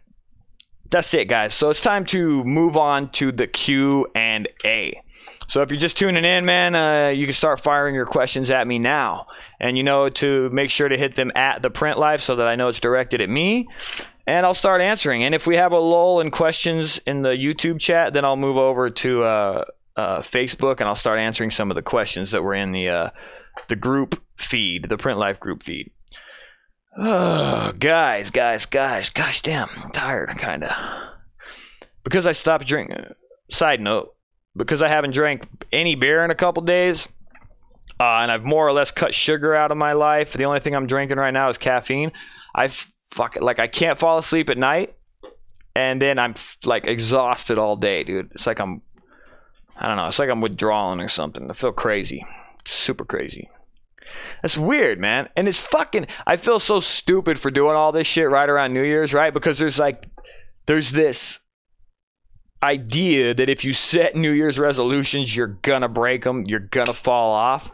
that's it, guys. So it's time to move on to the Q&A. So if you're just tuning in, man, you can start firing your questions at me now. And you know to make sure to hit them at the print life so that I know it's directed at me. And I'll start answering. And if we have a lull in questions in the YouTube chat, then I'll move over to Facebook and I'll start answering some of the questions that were in the group feed, the Print Life group feed. Oh, guys, gosh damn, I'm tired, kind of. Because I stopped drinking, side note, because I haven't drank any beer in a couple days, and I've more or less cut sugar out of my life. The only thing I'm drinking right now is caffeine. I can't fall asleep at night, and then I'm like exhausted all day, dude. It's like I don't know, it's like I'm withdrawing or something. I feel crazy, super crazy. That's weird, man. And it's fucking, I feel so stupid for doing all this shit right around New Year's, right? Because there's this idea that if you set New Year's resolutions, you're gonna break them, you're gonna fall off.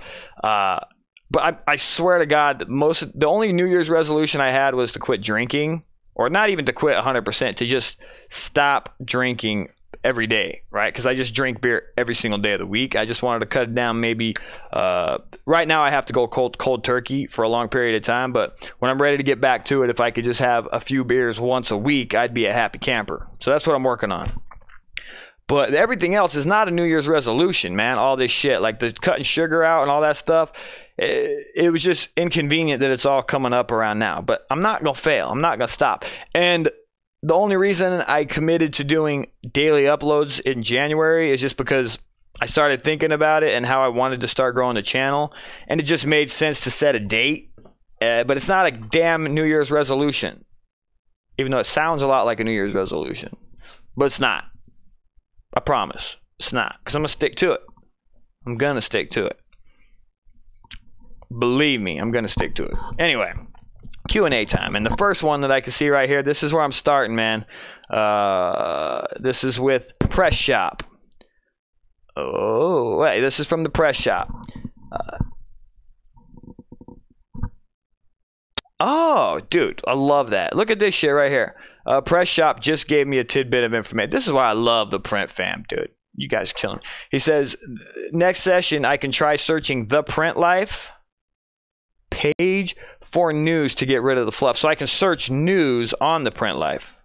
But I swear to God, the only New Year's resolution I had was to quit drinking, or not even to quit 100%, to just stop drinking every day, right? Because I just drink beer every single day of the week. I just wanted to cut it down. Maybe right now I have to go cold turkey for a long period of time, but when I'm ready to get back to it, if I could just have a few beers once a week, I'd be a happy camper. So that's what I'm working on. But everything else is not a New Year's resolution, man. All this shit, like the cutting sugar out and all that stuff, it was just inconvenient that it's all coming up around now. But I'm not going to fail. I'm not going to stop. And the only reason I committed to doing daily uploads in January is just because I started thinking about it and how I wanted to start growing the channel. And it just made sense to set a date. But it's not a damn New Year's resolution. Even though it sounds a lot like a New Year's resolution. But it's not. I promise. It's not. Because I'm going to stick to it. I'm going to stick to it. Believe me, I'm going to stick to it. Anyway, Q&A time. And the first one that I can see right here, this is where I'm starting, man. This is with Press Shop. Oh, wait, this is from the Press Shop. Oh, dude, I love that. Look at this shit right here. Press Shop just gave me a tidbit of information. This is why I love the print fam, dude. You guys killing me. He says, next session, I can try searching the Print Life page for news to get rid of the fluff. So I can search news on the Print Life.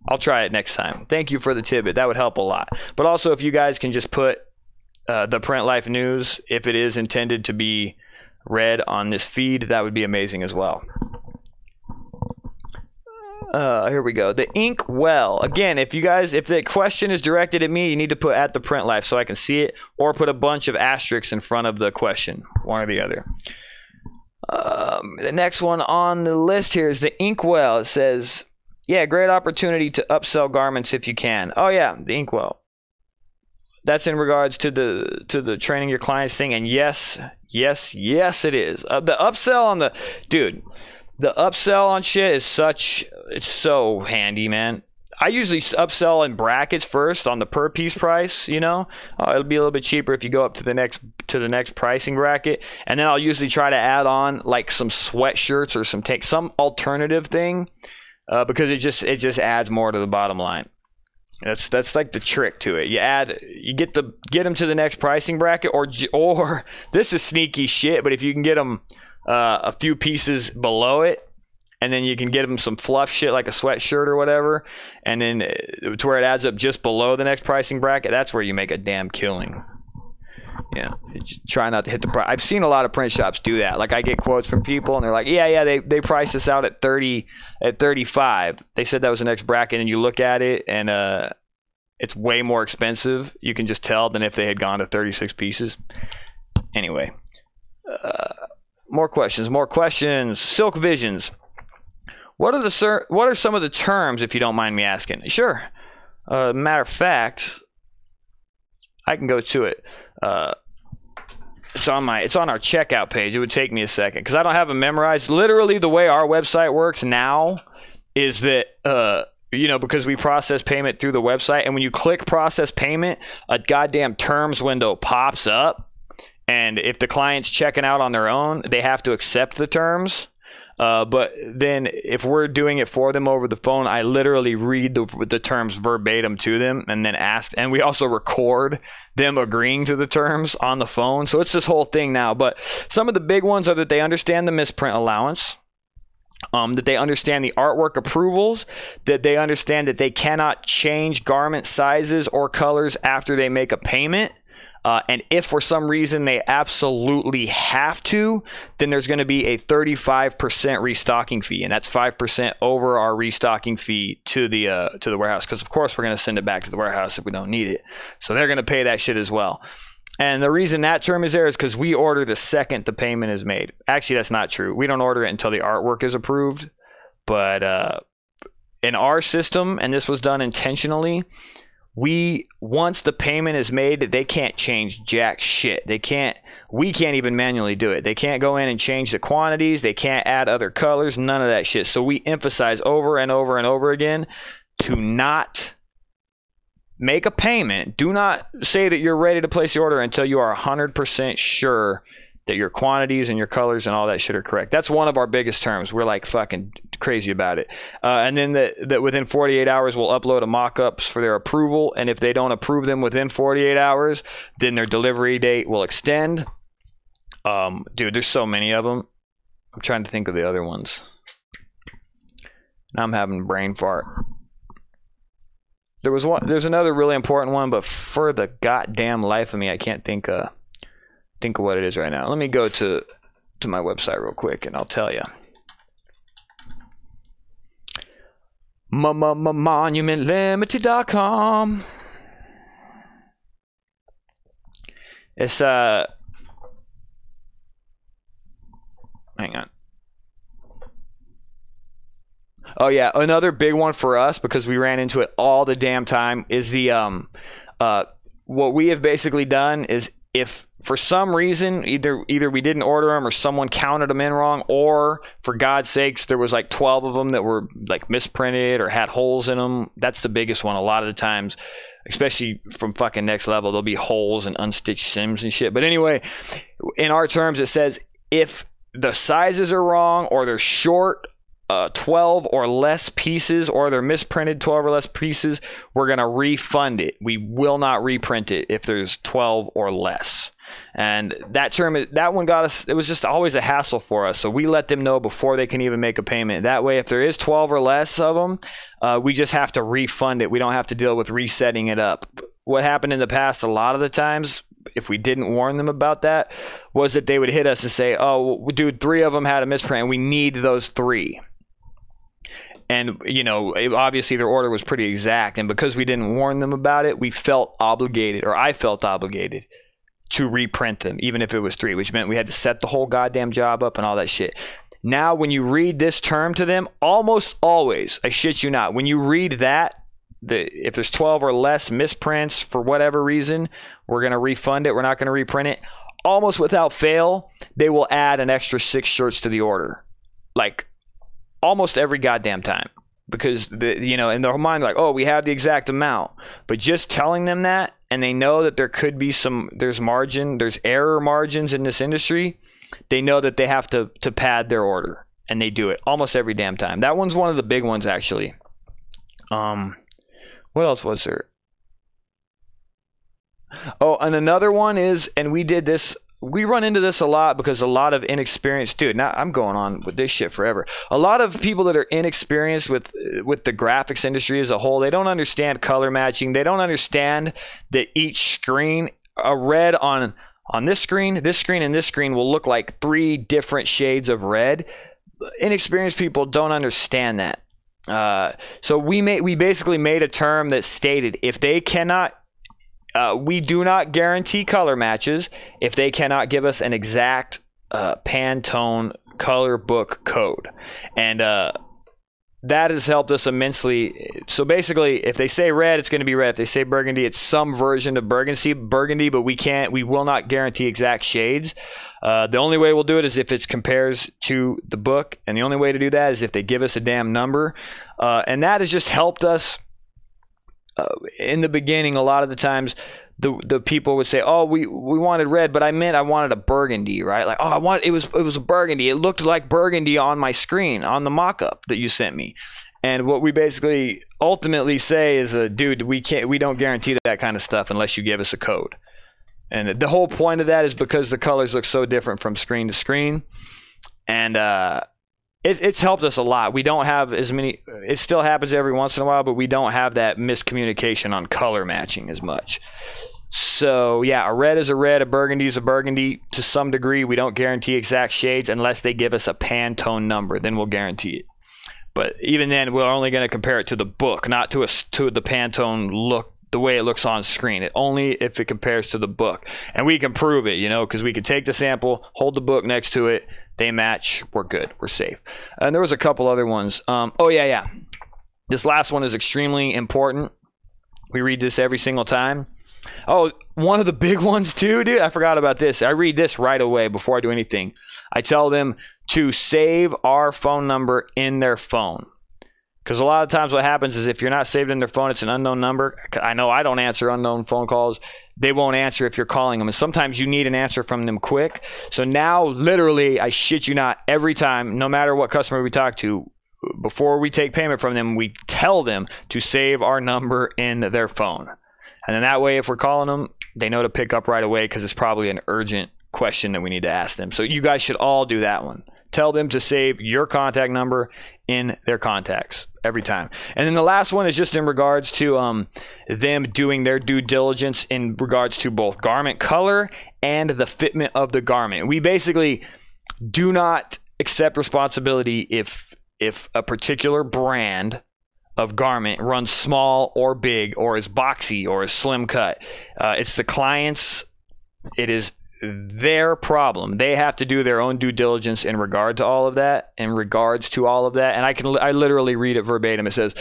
I'll try it next time. Thank you for the tidbit. That would help a lot. But also, if you guys can just put the Print Life news, if it is intended to be read on this feed, that would be amazing as well. Here we go. The ink well. Again, if the question is directed at me, you need to put at the Print Life so I can see it, or put a bunch of asterisks in front of the question, one or the other. The next one on the list here is the inkwell. It says, yeah, great opportunity to upsell garments if you can. Oh yeah, the inkwell. That's in regards to the training your clients thing. And yes, it is. The upsell on the upsell on shit is it's so handy, man. I usually upsell in brackets first on the per piece price, you know. It'll be a little bit cheaper if you go up to the next pricing bracket, and then I'll usually try to add on like some sweatshirts or some alternative thing, because it just adds more to the bottom line. That's like the trick to it. You get them to the next pricing bracket, or this is sneaky shit, but if you can get them a few pieces below it, and then you can get them some fluff shit like a sweatshirt or whatever, and then to where it adds up just below the next pricing bracket, that's where you make a damn killing. Yeah, try not to hit the price. I've seen a lot of print shops do that. Like, I get quotes from people and they're like, yeah, they priced this out at 35. They said that was the next bracket, and you look at it and it's way more expensive. You can just tell than if they had gone to 36 pieces. Anyway, more questions. Silk Visions. What are some of the terms, if you don't mind me asking? Sure. Matter of fact, I can go to it. It's on our checkout page. It would take me a second because I don't have them memorized. Literally, the way our website works now is that because we process payment through the website, and when you click process payment, a goddamn terms window pops up, and if the client's checking out on their own, they have to accept the terms. But then if we're doing it for them over the phone, I literally read the terms verbatim to them and then ask, and we also record them agreeing to the terms on the phone. So it's this whole thing now. But some of the big ones are that they understand the misprint allowance, that they understand the artwork approvals, that they understand that they cannot change garment sizes or colors after they make a payment. And if for some reason they absolutely have to, then there's going to be a 35% restocking fee, and that's 5% over our restocking fee to the warehouse, because of course we're going to send it back to the warehouse if we don't need it. So they're going to pay that shit as well. And the reason that term is there is because we order the second the payment is made. Actually, that's not true. We don't order it until the artwork is approved. But in our system, and this was done intentionally, once the payment is made, they can't change jack shit. We can't even manually do it. They can't go in and change the quantities. They can't add other colors, none of that shit. So we emphasize over and over and over again to not make a payment. Do not say that you're ready to place the order until you are 100% sure that your quantities and your colors and all that shit are correct. That's one of our biggest terms. We're like fucking crazy about it. And then that within 48 hours, we'll upload a mock-ups for their approval. And if they don't approve them within 48 hours, then their delivery date will extend. Dude, there's so many of them. I'm trying to think of the other ones. Now I'm having a brain fart. There's another really important one, but for the goddamn life of me, I can't think of what it is right now. Let me go to my website real quick and I'll tell you. monumentlimited.com. It's hang on. Oh yeah, another big one for us, because we ran into it all the damn time, is the what we have basically done is, if for some reason either we didn't order them or someone counted them in wrong, or for God's sakes there was like 12 of them that were like misprinted or had holes in them. That's the biggest one. A lot of the times, especially from fucking Next Level, there'll be holes and unstitched sims and shit. But anyway, in our terms it says if the sizes are wrong, or they're short 12 or less pieces, or they're misprinted 12 or less pieces, we're going to refund it. We will not reprint it if there's 12 or less. And that one got us, it was just always a hassle for us. So we let them know before they can even make a payment. That way, if there is 12 or less of them, we just have to refund it. We don't have to deal with resetting it up. What happened in the past, a lot of the times, if we didn't warn them about that, was that they would hit us and say, oh, dude, 3 of them had a misprint and we need those 3. And, obviously their order was pretty exact. And because we didn't warn them about it, I felt obligated to reprint them, even if it was 3, which meant we had to set the whole goddamn job up and all that shit. Now, when you read this term to them, almost always, I shit you not, when you read that, if there's 12 or less misprints for whatever reason, we're going to refund it. We're not going to reprint it. Almost without fail, they will add an extra 6 shirts to the order. Like, almost every goddamn time, because in their mind, like, oh, we have the exact amount. But just telling them that, and they know that there could be there's error margins in this industry, they know that they have to pad their order, and they do it almost every damn time. That one's one of the big ones, actually. What else was there? Oh, and another one is, and we did this, we run into this a lot because a lot of inexperienced, dude, now I'm going on with this shit forever. A lot of people that are inexperienced with the graphics industry as a whole, they don't understand color matching. They don't understand that each screen, a red on this screen, and this screen will look like 3 different shades of red. Inexperienced people don't understand that. So we basically made a term that stated if they cannot, we do not guarantee color matches if they cannot give us an exact Pantone color book code. And that has helped us immensely. So basically, if they say red, it's going to be red. If they say burgundy, it's some version of burgundy, but we will not guarantee exact shades. The only way we'll do it is if it compares to the book. And the only way to do that is if they give us a damn number. And that has just helped us. In the beginning, a lot of the times, the people would say, "Oh, we wanted red, but I wanted a burgundy, right? Like, oh, it was a burgundy. It looked like burgundy on my screen on the mock-up that you sent me." And what we basically ultimately say is, "Dude, we don't guarantee that kind of stuff unless you give us a code." And the whole point of that is because the colors look so different from screen to screen, and it's helped us a lot. We don't have as many. It still happens every once in a while, but we don't have that miscommunication on color matching as much. So yeah, a red is a red, a burgundy is a burgundy. To some degree, we don't guarantee exact shades unless they give us a Pantone number. Then we'll guarantee it. But even then, we're only going to compare it to the book, not to the Pantone look, the way it looks on screen. Only if it compares to the book, and we can prove it, because we can take the sample, hold the book next to it. They match, we're good, we're safe. And there was a couple other ones. Oh yeah. This last one is extremely important. We read this every single time. Oh, one of the big ones too, dude. I forgot about this. I read this right away before I do anything. I tell them to save our phone number in their phone. Because a lot of times what happens is if you're not saved in their phone, it's an unknown number. I know I don't answer unknown phone calls. They won't answer if you're calling them. And sometimes you need an answer from them quick. So now, literally, I shit you not, every time, no matter what customer we talk to, before we take payment from them, we tell them to save our number in their phone. And then that way, if we're calling them, they know to pick up right away because it's probably an urgent question that we need to ask them. So you guys should all do that one. Tell them to save your contact number in their contacts every time. And then the last one is just in regards to them doing their due diligence in regards to both garment color and the fitment of the garment. We basically do not accept responsibility if a particular brand of garment runs small or big or is boxy or is slim cut. It's the client's, it is their problem. They have to do their own due diligence in regard to all of that, in regards to all of that. And I literally read it verbatim. It says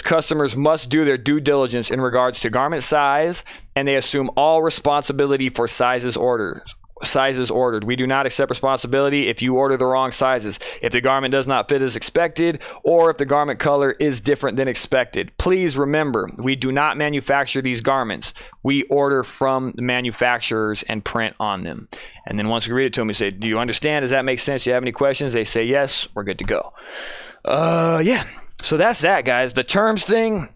customers must do their due diligence in regards to garment size, and they assume all responsibility for sizes ordered. We do not accept responsibility if you order the wrong sizes, if the garment does not fit as expected, or if the garment color is different than expected. Please remember, we do not manufacture these garments. We order from the manufacturers and print on them. And then once we read it to them, we say, do you understand? Does that make sense? Do you have any questions? They say yes, we're good to go. Yeah, so that's that, guys. The terms thing,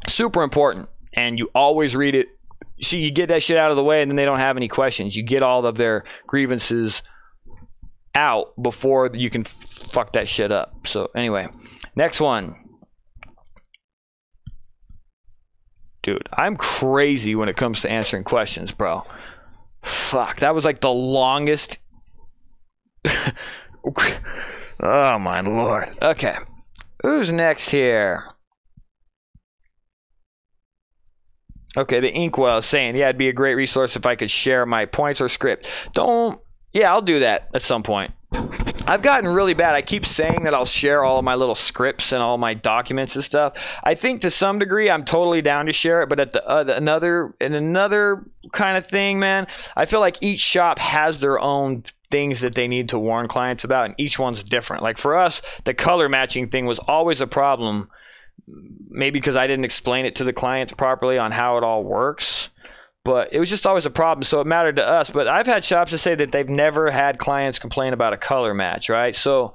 super important, and you always read it. See, you get that shit out of the way, and then they don't have any questions. You get all of their grievances out before you can fuck that shit up. So anyway, next one. Dude, I'm crazy when it comes to answering questions, bro. Fuck, that was like the longest. Oh my lord. Okay, who's next here? Okay, the Inkwell is saying, yeah, it'd be a great resource if I could share my points or script. Yeah, I'll do that at some point. I've gotten really bad. I keep saying that I'll share all of my little scripts and all my documents and stuff. I think to some degree I'm totally down to share it, but at another kind of thing, man, I feel like each shop has their own things that they need to warn clients about, and each one's different. Like for us, the color matching thing was always a problem. Maybe because I didn't explain it to the clients properly on how it all works, but it was just always a problem, so it mattered to us. But I've had shops that say that they've never had clients complain about a color match, right? So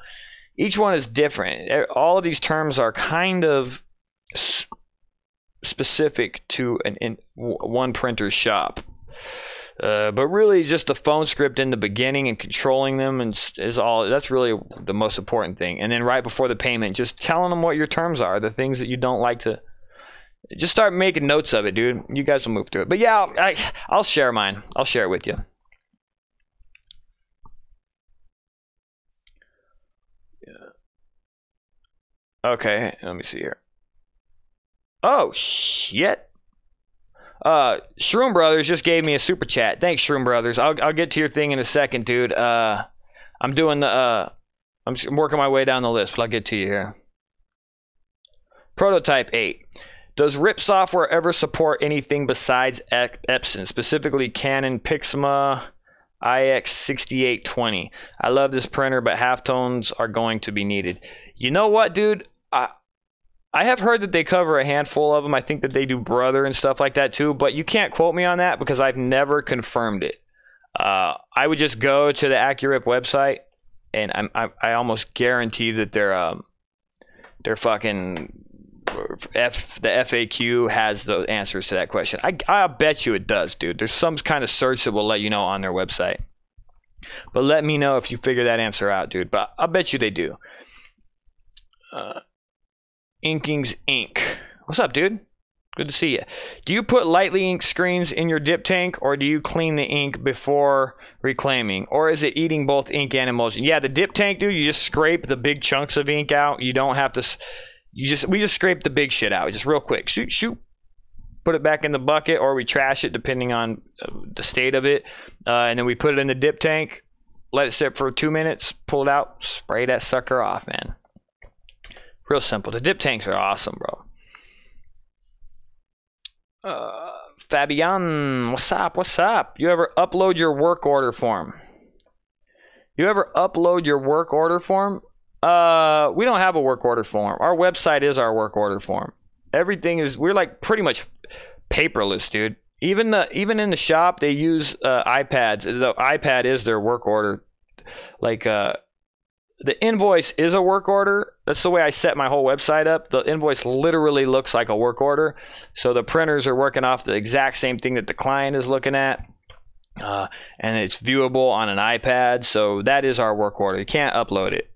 each one is different. All of these terms are kind of specific to one printer's shop. But really just the phone script in the beginning and controlling them is all. That's really the most important thing. And then right before the payment, just telling them what your terms are, the things that you don't like to. Just start making notes of it, dude. You guys will move through it. But yeah, I'll share mine. I'll share it with you. Yeah. Okay, let me see here. Oh shit. Shroom Brothers just gave me a super chat. Thanks, Shroom Brothers. I'll get to your thing in a second, dude. I'm doing the I'm working my way down the list, but I'll get to you here. Prototype 8. Does RIP software ever support anything besides Epson, specifically Canon Pixma IX6820? I love this printer, but halftones are going to be needed. You know what, dude? I have heard that they cover a handful of them. I think that they do Brother and stuff like that too, but you can't quote me on that because I've never confirmed it. I would just go to the AccuRip website, and I almost guarantee that their fucking the FAQ has the answers to that question. I bet you it does, dude. There's some kind of search that will let you know on their website. But let me know if you figure that answer out, dude. But I bet you they do. Inking's Ink. What's up, dude? Good to see you. Do you put lightly inked screens in your dip tank, or do you clean the ink before reclaiming? Or is it eating both ink and emulsion? Yeah, the dip tank, dude, you just scrape the big chunks of ink out. You don't have to... we just scrape the big shit out, just real quick. Shoot. Put it back in the bucket, or we trash it depending on the state of it. And then we put it in the dip tank, let it sit for 2 minutes, pull it out, spray that sucker off, man. Real simple. The dip tanks are awesome, bro. Fabian, what's up? What's up? You ever upload your work order form? You ever upload your work order form? We don't have a work order form. Our website is our work order form. Everything is, we're like pretty much paperless, dude. Even in the shop, they use iPads. The iPad is their work order. Like, the invoice is a work order. That's the way I set my whole website up. The invoice literally looks like a work order. So the printers are working off the exact same thing that the client is looking at. And it's viewable on an iPad. So that is our work order. You can't upload it.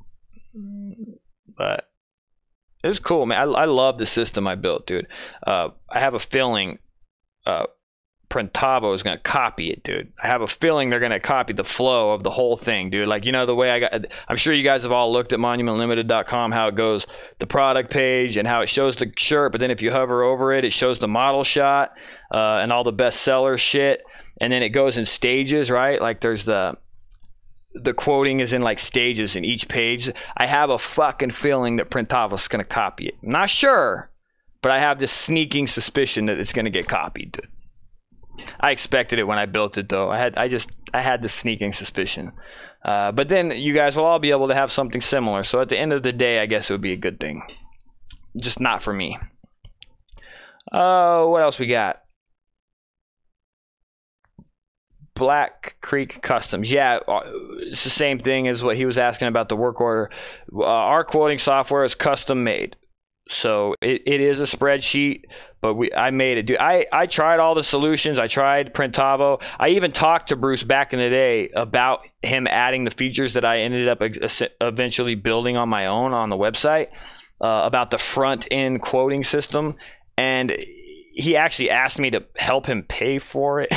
But it was cool, man. I love the system I built, dude. I have a feeling Printavo is going to copy it, dude. I have a feeling they're going to copy the flow of the whole thing, dude. Like, you know, the way I'm sure you guys have all looked at monumentlimited.com, how it goes, the product page and how it shows the shirt, but then if you hover over it, it shows the model shot and all the bestseller shit. And then it goes in stages, right? Like there's the quoting is in like stages in each page. I have a fucking feeling that Printavo's going to copy it. I'm not sure, but I have this sneaking suspicion that it's going to get copied, dude. I expected it when I built it, though. I had this sneaking suspicion. But then you guys will all be able to have something similar. So at the end of the day, I guess it would be a good thing. Just not for me. What else we got? Black Creek Customs. Yeah, it's the same thing as what he was asking about the work order. Our quoting software is custom made. So it is a spreadsheet, but I made it. Dude, I tried all the solutions. I tried Printavo. I even talked to Bruce back in the day about him adding the features that I ended up eventually building on my own on the website, about the front end quoting system. And he actually asked me to help him pay for it.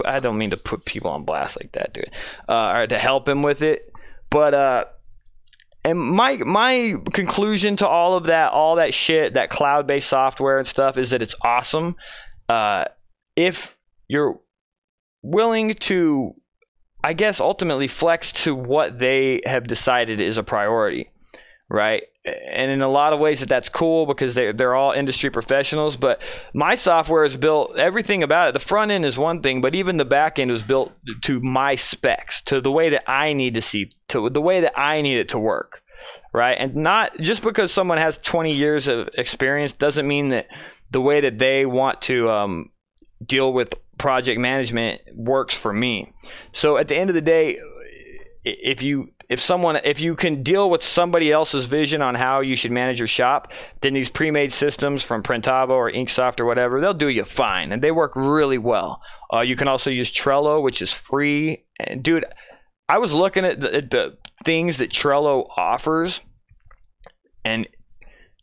I don't mean to put people on blast like that, dude. Or to help him with it. But and my conclusion to all that shit, that cloud-based software and stuff, is that it's awesome if you're willing to, I guess, ultimately flex to what they have decided is a priority, right? And in a lot of ways that's cool because they're all industry professionals. But my software is built, everything about it, the front end is one thing, but even the back end was built to my specs, to the way that I need to see, to the way that I need it to work, right? And not just because someone has 20 years of experience doesn't mean that the way that they want to deal with project management works for me. So at the end of the day, if you if you can deal with somebody else's vision on how you should manage your shop, then these pre-made systems from Printavo or Inksoft or whatever, they'll do you fine, and they work really well. You can also use Trello, which is free. And dude, I was looking at the things that Trello offers, and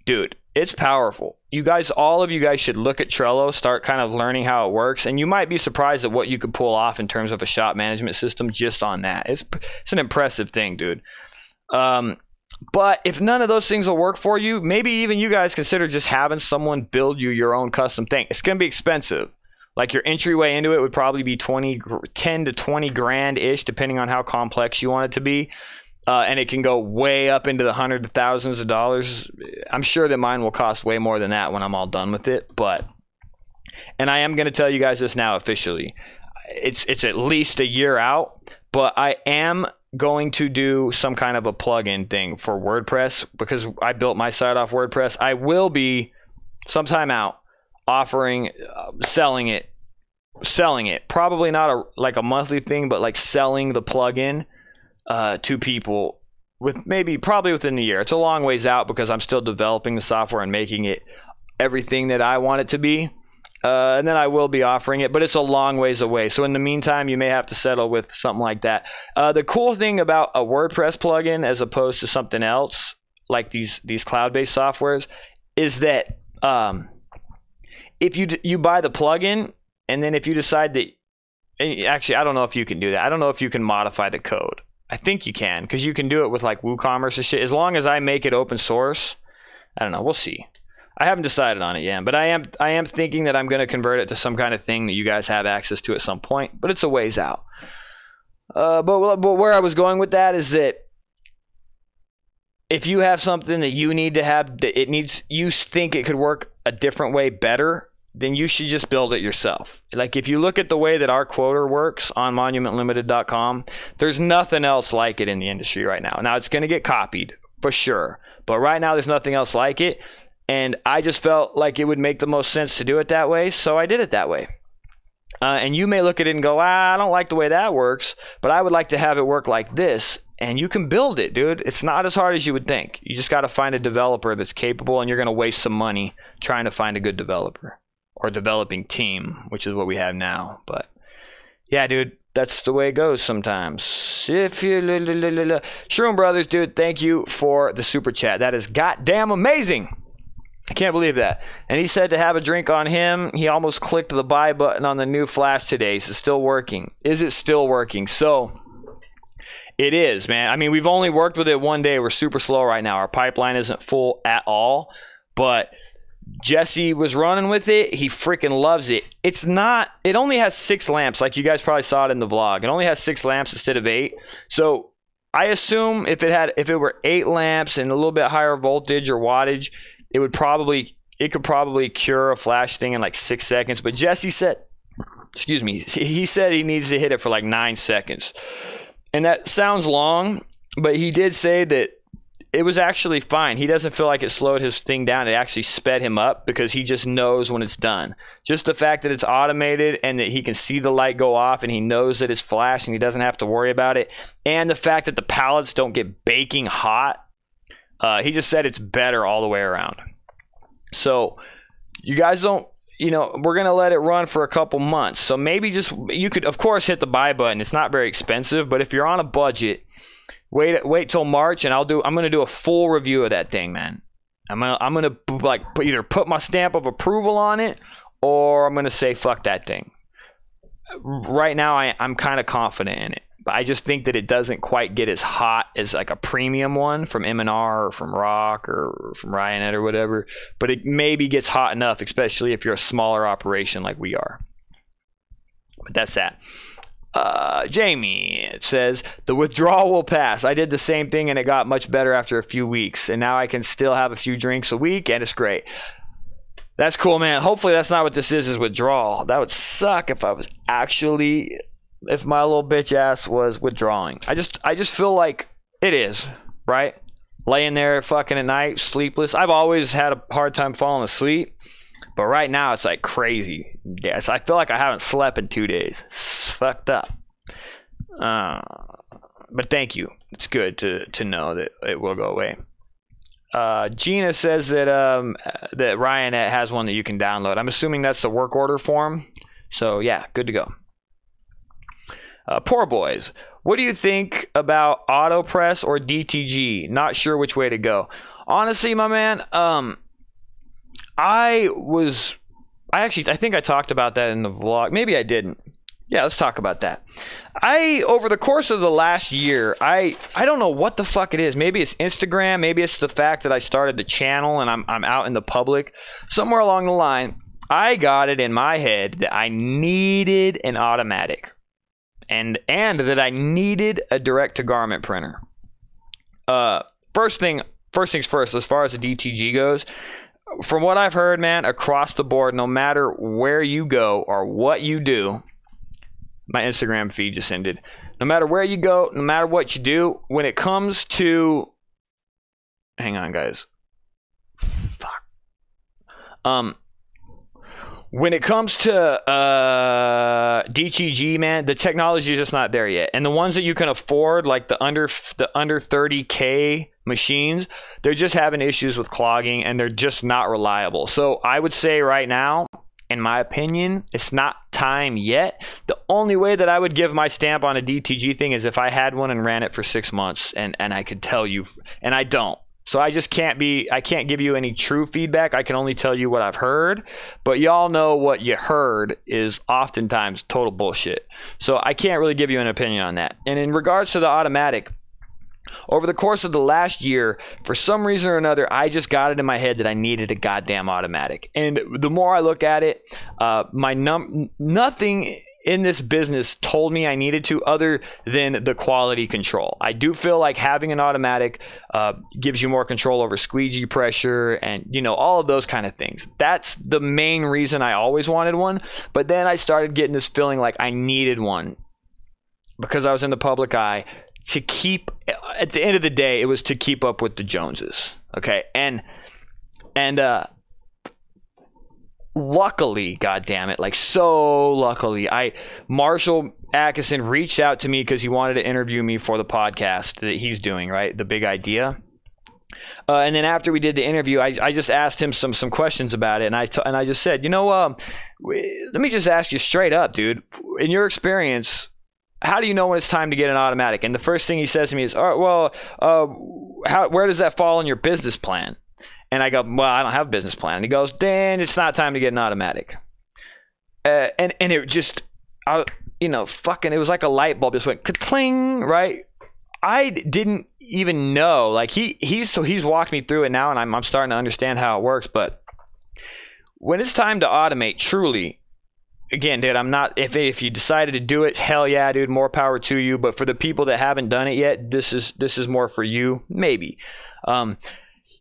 dude, it's powerful. You guys, all of you guys should look at Trello, start kind of learning how it works, and you might be surprised at what you could pull off in terms of a shop management system just on that. It's an impressive thing, dude. But if none of those things will work for you, maybe even you guys consider just having someone build you your own custom thing. It's going to be expensive. Like your entryway into it would probably be 10 to 20 grand-ish, depending on how complex you want it to be. And it can go way up into the hundreds of thousands of dollars. I'm sure that mine will cost way more than that when I'm all done with it. And I am going to tell you guys this now officially. It's at least a year out, but I am going to do some kind of a plugin thing for WordPress because I built my site off WordPress. I will be sometime out offering, selling it. Probably not like a monthly thing, but like selling the plugin to people probably within the year. It's a long ways out because I'm still developing the software and making it everything that I want it to be. And then I will be offering it, but it's a long ways away. So in the meantime, you may have to settle with something like that. The cool thing about a WordPress plugin as opposed to something else like these cloud-based softwares is that if you buy the plugin, and then if you decide that, actually, I don't know if you can do that. I don't know if you can modify the code. I think you can, because you can do it with like WooCommerce and shit. As long as I make it open source, I don't know. We'll see. I haven't decided on it yet, but I am thinking that I'm going to convert it to some kind of thing that you guys have access to at some point. But it's a ways out. But where I was going with that is that if you have something that you need to have, that you think it could work a different way better, then you should just build it yourself. Like if you look at the way that our quoter works on monumentlimited.com, there's nothing else like it in the industry right now. Now it's going to get copied for sure, but right now there's nothing else like it. And I just felt like it would make the most sense to do it that way, so I did it that way. And you may look at it and go, I don't like the way that works, but I would like to have it work like this. And you can build it, dude. It's not as hard as you would think. You just got to find a developer that's capable, and you're going to waste some money trying to find a good developer or developing team, which is what we have now. But yeah, dude, that's the way it goes sometimes. If you Shroom Brothers, dude, thank you for the super chat. That is goddamn amazing. I can't believe that. And he said to have a drink on him. He almost clicked the buy button on the new Flash today. Is it still working? Is it still working? So it is, man. I mean, we've only worked with it one day. We're super slow right now. Our pipeline isn't full at all. But Jesse was running with it. He freaking loves it. It only has 6 lamps. Like you guys probably saw it in the vlog. It only has 6 lamps instead of 8. So I assume if it were 8 lamps and a little bit higher voltage or wattage, it could probably cure a flash thing in like 6 seconds. But Jesse said, he said he needs to hit it for like 9 seconds. And that sounds long, but he did say that it was actually fine. He doesn't feel like it slowed his thing down. It actually sped him up because he just knows when it's done. Just the fact that it's automated and that he can see the light go off and he knows that it's flash and he doesn't have to worry about it. And the fact that the pallets don't get baking hot. He just said it's better all the way around. So you guys don't, we're going to let it run for a couple months. So maybe you could, of course, hit the buy button. It's not very expensive, but if you're on a budget, wait till March and I'm going to do a full review of that thing, man. I'm going to like either put my stamp of approval on it or I'm going to say, fuck that thing. Right now, I'm kind of confident in it. But I just think that it doesn't quite get as hot as like a premium one from M&R or from Rock or from Ryonet or whatever. But it maybe gets hot enough, especially if you're a smaller operation like we are. But that's that. Jamie, it says, the withdrawal will pass. I did the same thing and it got much better after a few weeks. And now I can still have a few drinks a week and it's great. That's cool, man. Hopefully that's not what this is withdrawal. That would suck if my little bitch ass was withdrawing. I just feel like it is, right? Laying there fucking at night, sleepless. I've always had a hard time falling asleep, but right now it's like crazy. Yes, I feel like I haven't slept in 2 days. It's fucked up. But thank you. It's good to know that it will go away. Gina says that that Ryanette has one that you can download. I'm assuming that's the work order form. So yeah, good to go. Poor boys. What do you think about AutoPress or DTG? Not sure which way to go. Honestly, my man, I think I talked about that in the vlog. Maybe I didn't. Yeah, let's talk about that. Over the course of the last year, I don't know what the fuck it is. Maybe it's Instagram. Maybe it's the fact that I started the channel and I'm out in the public. Somewhere along the line, I got it in my head that I needed an automatic. And that I needed a direct-to-garment printer. First things first, as far as the DTG goes, from what I've heard, man, across the board, no matter where you go or what you do, my Instagram feed just ended. No matter where you go, no matter what you do, when it comes to... Hang on, guys. Fuck. When it comes to DTG, man, the technology is just not there yet. And the ones that you can afford, like the under 30K machines, they're just having issues with clogging and they're just not reliable. So I would say right now, in my opinion, it's not time yet. The only way that I would give my stamp on a DTG thing is if I had one and ran it for 6 months and I could tell you, and I don't. So I can't give you any true feedback. I can only tell you what I've heard, but y'all know what you heard is oftentimes total bullshit. So I can't really give you an opinion on that. And in regards to the automatic, over the course of the last year, for some reason or another, I just got it in my head that I needed a goddamn automatic. And the more I look at it, nothing in this business told me I needed to, other than the quality control. I do feel like having an automatic gives you more control over squeegee pressure and, you know, all of those kind of things. That's the main reason I always wanted one. But then I started getting this feeling like I needed one because I was in the public eye to keep, at the end of the day, it was to keep up with the Joneses. Okay. And luckily, goddammit, like so luckily, Marshall Atkinson reached out to me because he wanted to interview me for the podcast that he's doing, right? The Big Idea. And then after we did the interview, I just asked him some questions about it, and I just said, you know, let me just ask you straight up, dude. In your experience, how do you know when it's time to get an automatic? And the first thing he says to me is, all right, well, where does that fall in your business plan? And I go, well, I don't have a business plan. And he goes, Dan, it's not time to get an automatic. And it just, you know, fucking, it was like a light bulb just went ka-cling, right? I didn't even know. Like he's walked me through it now, and I'm starting to understand how it works. But when it's time to automate, truly, again, dude, I'm not, if you decided to do it, hell yeah, dude, more power to you. But for the people that haven't done it yet, this is more for you, maybe.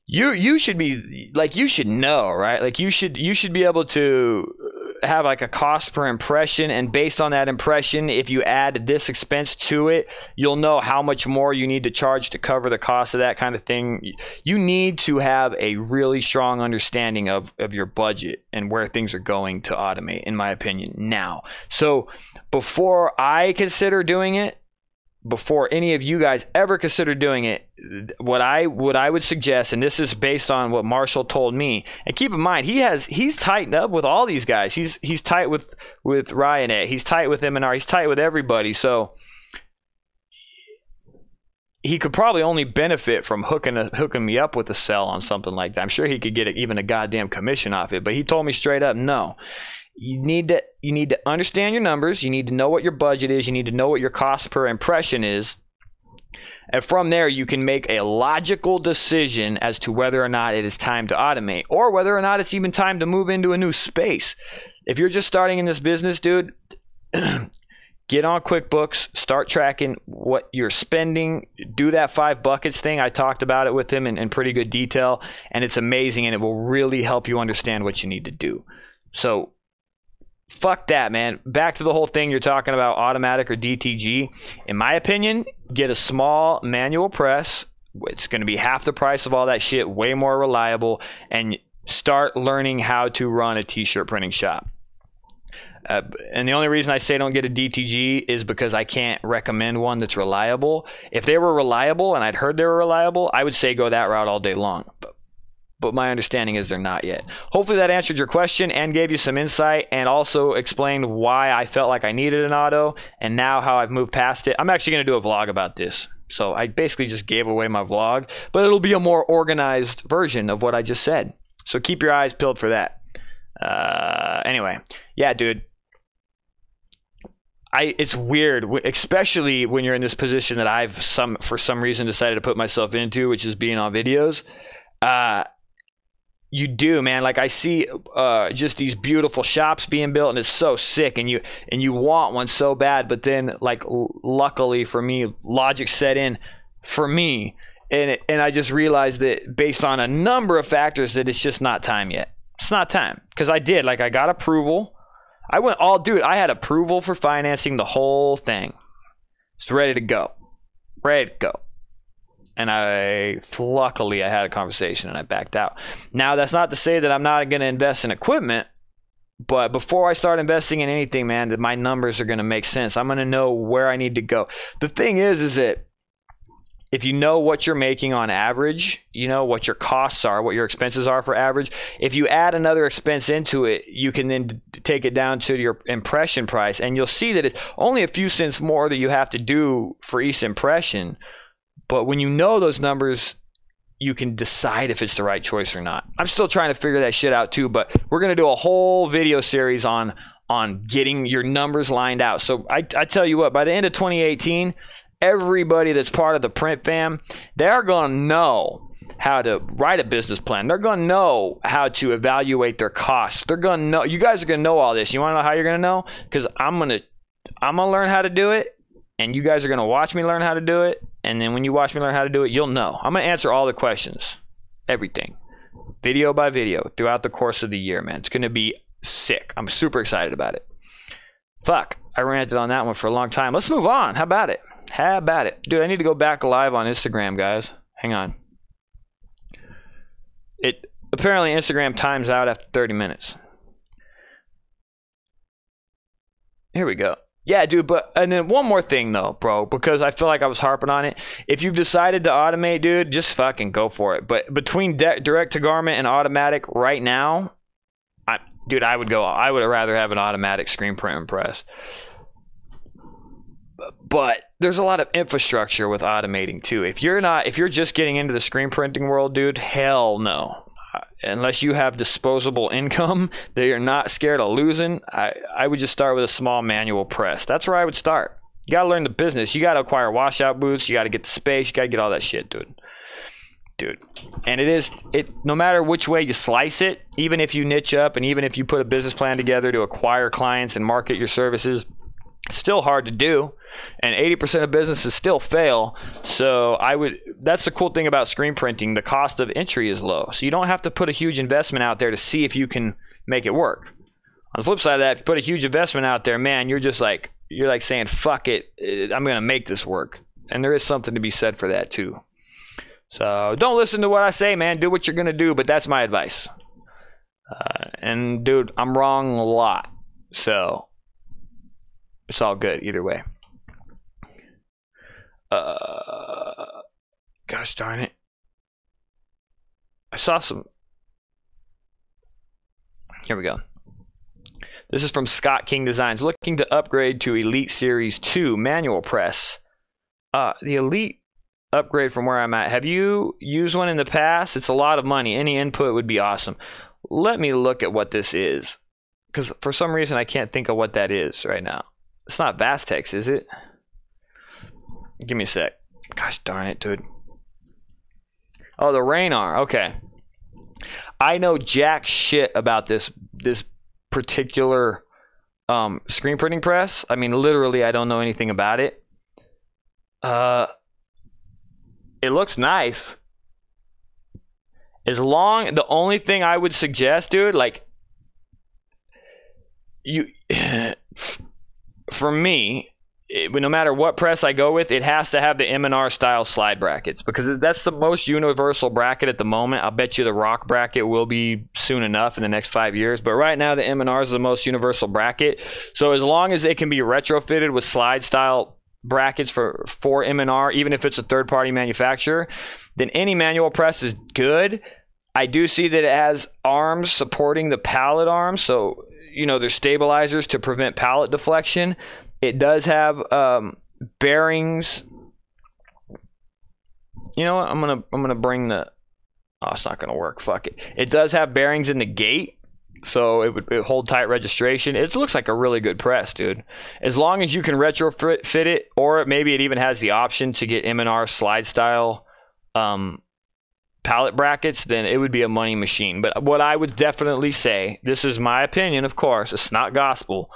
You should be like, you should know, right? Like you should be able to have like a cost per impression, and based on that impression, if you add this expense to it, you'll know how much more you need to charge to cover the cost of that kind of thing. You need to have a really strong understanding of your budget and where things are going to automate, in my opinion, now. So before I consider doing it, before any of you guys ever consider doing it, what I would suggest, and this is based on what Marshall told me, and keep in mind, he's tightened up with all these guys. He's tight with Ryanette, he's tight with M&R, he's tight with everybody. So he could probably only benefit from hooking me up with a sell on something like that. I'm sure he could get even a goddamn commission off it, but he told me straight up, no. You need to understand your numbers. You need to know what your budget is. You need to know what your cost per impression is. And from there, you can make a logical decision as to whether or not it is time to automate, or whether or not it's even time to move into a new space. If you're just starting in this business, dude, get on QuickBooks, start tracking what you're spending, do that 5 buckets thing. I talked about it with him in pretty good detail, and it's amazing, and it will really help you understand what you need to do. So fuck that, man. Back to the whole thing you're talking about, automatic or DTG. In my opinion, get a small manual press. It's going to be half the price of all that shit, way more reliable, and start learning how to run a t-shirt printing shop. And the only reason I say don't get a DTG is because I can't recommend one that's reliable. If they were reliable and I'd heard they were reliable, I would say go that route all day long. But my understanding is they're not yet. Hopefully that answered your question and gave you some insight, and also explained why I felt like I needed an auto and now how I've moved past it. I'm actually going to do a vlog about this. So I basically just gave away my vlog, but it'll be a more organized version of what I just said. So keep your eyes peeled for that. Anyway, yeah, dude. It's weird, especially when you're in this position that I've for some reason decided to put myself into, which is being on videos. You do, man. Like I see just these beautiful shops being built, and it's so sick, and you want one so bad, but then like luckily for me, logic set in for me, and I just realized that based on a number of factors that it's just not time yet. It's not time, because I got approval. I went all, dude, I had approval for financing the whole thing. It's ready to go. Ready to go. And luckily I had a conversation and I backed out. Now, that's not to say that I'm not going to invest in equipment, but before I start investing in anything, man, that my numbers are going to make sense. I'm going to know where I need to go. The thing is that if you know what you're making on average, you know what your costs are, what your expenses are for average. If you add another expense into it, you can then take it down to your impression price, and you'll see that it's only a few cents more that you have to do for each impression. But when you know those numbers, you can decide if it's the right choice or not. I'm still trying to figure that shit out too, but we're going to do a whole video series on getting your numbers lined out. So I tell you what, by the end of 2018, everybody that's part of the print fam, they're going to know how to write a business plan. They're going to know how to evaluate their costs. They're going to know. You guys are going to know all this. You want to know how you're going to know? Because I'm going to learn how to do it, and you guys are going to watch me learn how to do it. And then when you watch me learn how to do it, you'll know. I'm going to answer all the questions, everything, video by video throughout the course of the year, man. It's going to be sick. I'm super excited about it. Fuck, I ranted on that one for a long time. Let's move on. How about it? How about it? Dude, I need to go back live on Instagram, guys. Hang on. Apparently Instagram times out after 30 minutes. Here we go. Yeah, dude, and then one more thing though, bro, because I feel like I was harping on it. If you've decided to automate, dude, just fucking go for it. But between direct to garment and automatic right now, dude, I would rather have an automatic screen print and press. But there's a lot of infrastructure with automating too. If you're just getting into the screen printing world, dude, hell no. Unless you have disposable income that you're not scared of losing, I would just start with a small manual press. That's where I would start. You got to learn the business. You got to acquire washout booths. You got to get the space. You got to get all that shit, dude. And no matter which way you slice it, even if you niche up and even if you put a business plan together to acquire clients and market your services, it's still hard to do, and 80% of businesses still fail. So that's the cool thing about screen printing. The cost of entry is low, so you don't have to put a huge investment out there to see if you can make it work. On the flip side of that, if you put a huge investment out there, man, you're like saying, fuck it, I'm going to make this work. And there is something to be said for that too. So don't listen to what I say, man. Do what you're going to do, but that's my advice. And dude, I'm wrong a lot. So it's all good either way. Gosh darn it. I saw some. Here we go. This is from Scott King Designs. Looking to upgrade to Elite Series 2 manual press. The Elite upgrade from where I'm at. Have you used one in the past? It's a lot of money. Any input would be awesome. Let me look at what this is, because for some reason I can't think of what that is right now. It's not Vastex, is it? Give me a sec. Gosh darn it, dude. Oh, the Raynar. Okay. I know jack shit about this particular screen printing press. I mean, literally, I don't know anything about it. It looks nice. The only thing I would suggest, dude, like for me, no matter what press I go with, it has to have the M&R style slide brackets, because that's the most universal bracket at the moment. I'll bet you the rock bracket will be soon enough in the next 5 years, but right now the M&R is the most universal bracket. So as long as it can be retrofitted with slide style brackets for M&R, even if it's a third-party manufacturer, then any manual press is good. I do see that it has arms supporting the pallet arms, so there's stabilizers to prevent pallet deflection. It does have bearings. You know what? I'm gonna bring the. Oh, it's not gonna work. Fuck it. It does have bearings in the gate, so it would hold tight registration. It looks like a really good press, dude. As long as you can retrofit it, or maybe it even has the option to get M&R slide style pallet brackets, then it would be a money machine. But what I would definitely say, this is my opinion, of course, it's not gospel.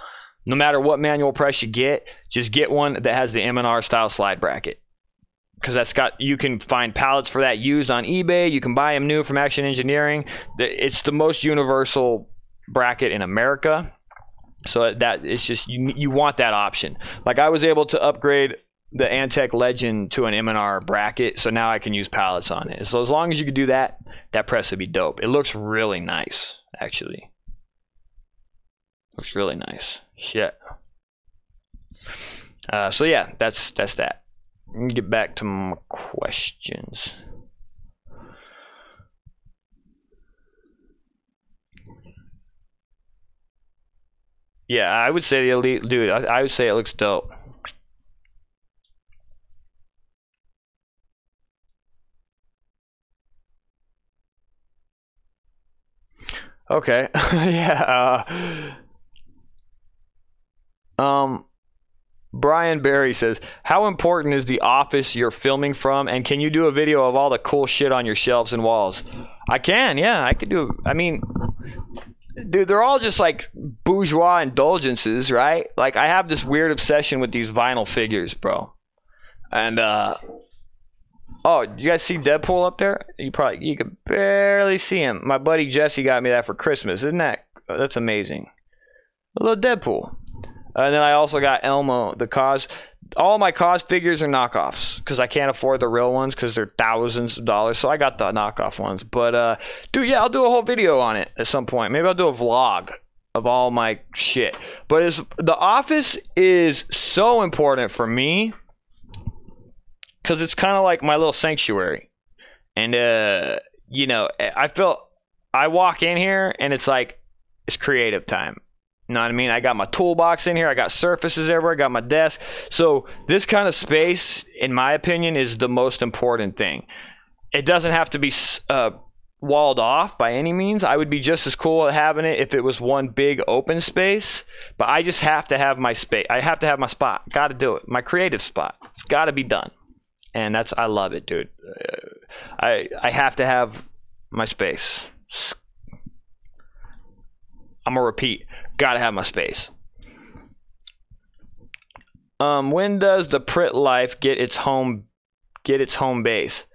No matter what manual press you get, just get one that has the M&R style slide bracket, because you can find pallets for that used on eBay. You can buy them new from Action Engineering. It's the most universal bracket in America, so that it's just you want that option. Like, I was able to upgrade the Antec Legend to an M&R bracket, so now I can use pallets on it. So as long as you can do that, that press would be dope. It looks really nice, actually. Looks really nice. Shit. So yeah, that's that. Let me get back to my questions. Yeah, I would say the Elite, dude. I would say it looks dope. Okay. Yeah. Brian Barry says, how important is the office you're filming from, and can you do a video of all the cool shit on your shelves and walls? I can, yeah, I could do. I mean, dude, they're all just like bourgeois indulgences, right? Like, I have this weird obsession with these vinyl figures, bro. And oh, you guys see Deadpool up there? You could barely see him. My buddy Jesse got me that for Christmas. That's amazing. A little Deadpool. And then I also got Elmo, the Cos. All my Cos figures are knockoffs because I can't afford the real ones because they're thousands of dollars. So I got the knockoff ones. But, dude, yeah, I'll do a whole video on it at some point. Maybe I'll do a vlog of all my shit. But the office is so important for me because it's kind of like my little sanctuary. And, I walk in here and it's like, it's creative time. You know what I mean? I got my toolbox in here. I got surfaces everywhere. I got my desk. So this kind of space, in my opinion, is the most important thing. It doesn't have to be walled off by any means. I would be just as cool at having it if it was one big open space. But I just have to have my space. I have to have my spot. Got to do it. My creative spot. It's got to be done. And I love it, dude. I have to have my space. I'm gonna repeat. Gotta have my space. When does the print life get its home base?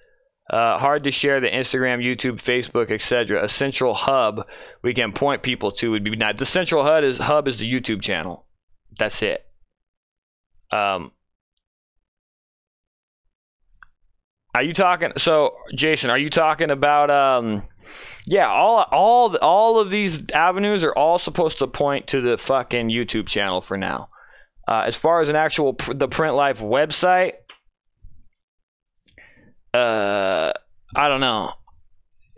Hard to share the Instagram, YouTube, Facebook, etc. A central hub we can point people to would be nice. The central hub is the YouTube channel. That's it. Are you talking? So, Jason, are you talking about? Yeah, all of these avenues are all supposed to point to the fucking YouTube channel for now. As far as an actual the Print Life website, I don't know.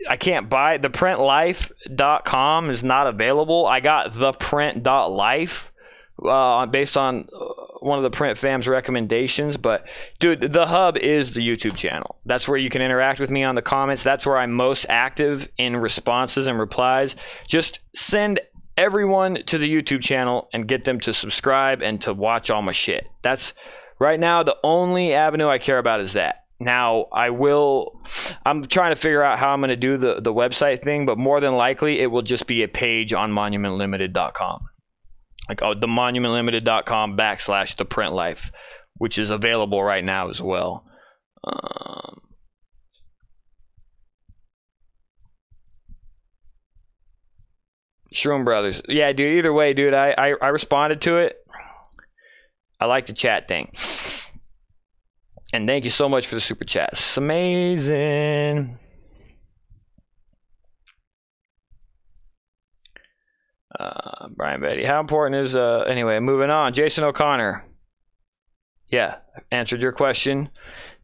I can't buy the printlife.com is not available. I got theprint.life based on one of the Print Fam's recommendations, but dude, the hub is the YouTube channel. That's where you can interact with me on the comments. That's where I'm most active in responses and replies. Just send everyone to the YouTube channel and get them to subscribe and to watch all my shit. That's right now the only avenue I care about is that. Now I'm trying to figure out how I'm going to do the website thing, but more than likely it will just be a page on monumentlimited.com. Like the monumentlimited.com / the print life, which is available right now as well. Shroom Brothers. Yeah, dude, either way, dude, I responded to it. I like the chat thing. And thank you so much for the super chat. It's amazing. Brian Betty, how important is anyway, moving on. Jason O'Connor. Yeah, answered your question.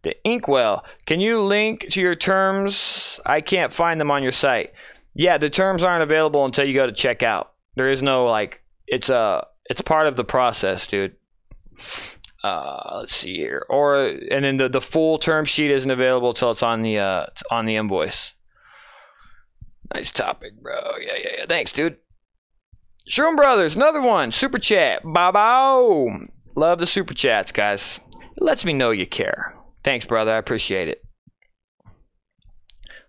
The Inkwell, can you link to your terms? I can't find them on your site. Yeah, the terms aren't available until you go to checkout. There is no like, it's part of the process, dude. Let's see here. And then the full term sheet isn't available until it's on the invoice. Nice topic, bro. Yeah. Thanks, dude. Shroom Brothers, another one. Super chat. Bow. Love the super chats, guys. It lets me know you care. Thanks, brother. I appreciate it.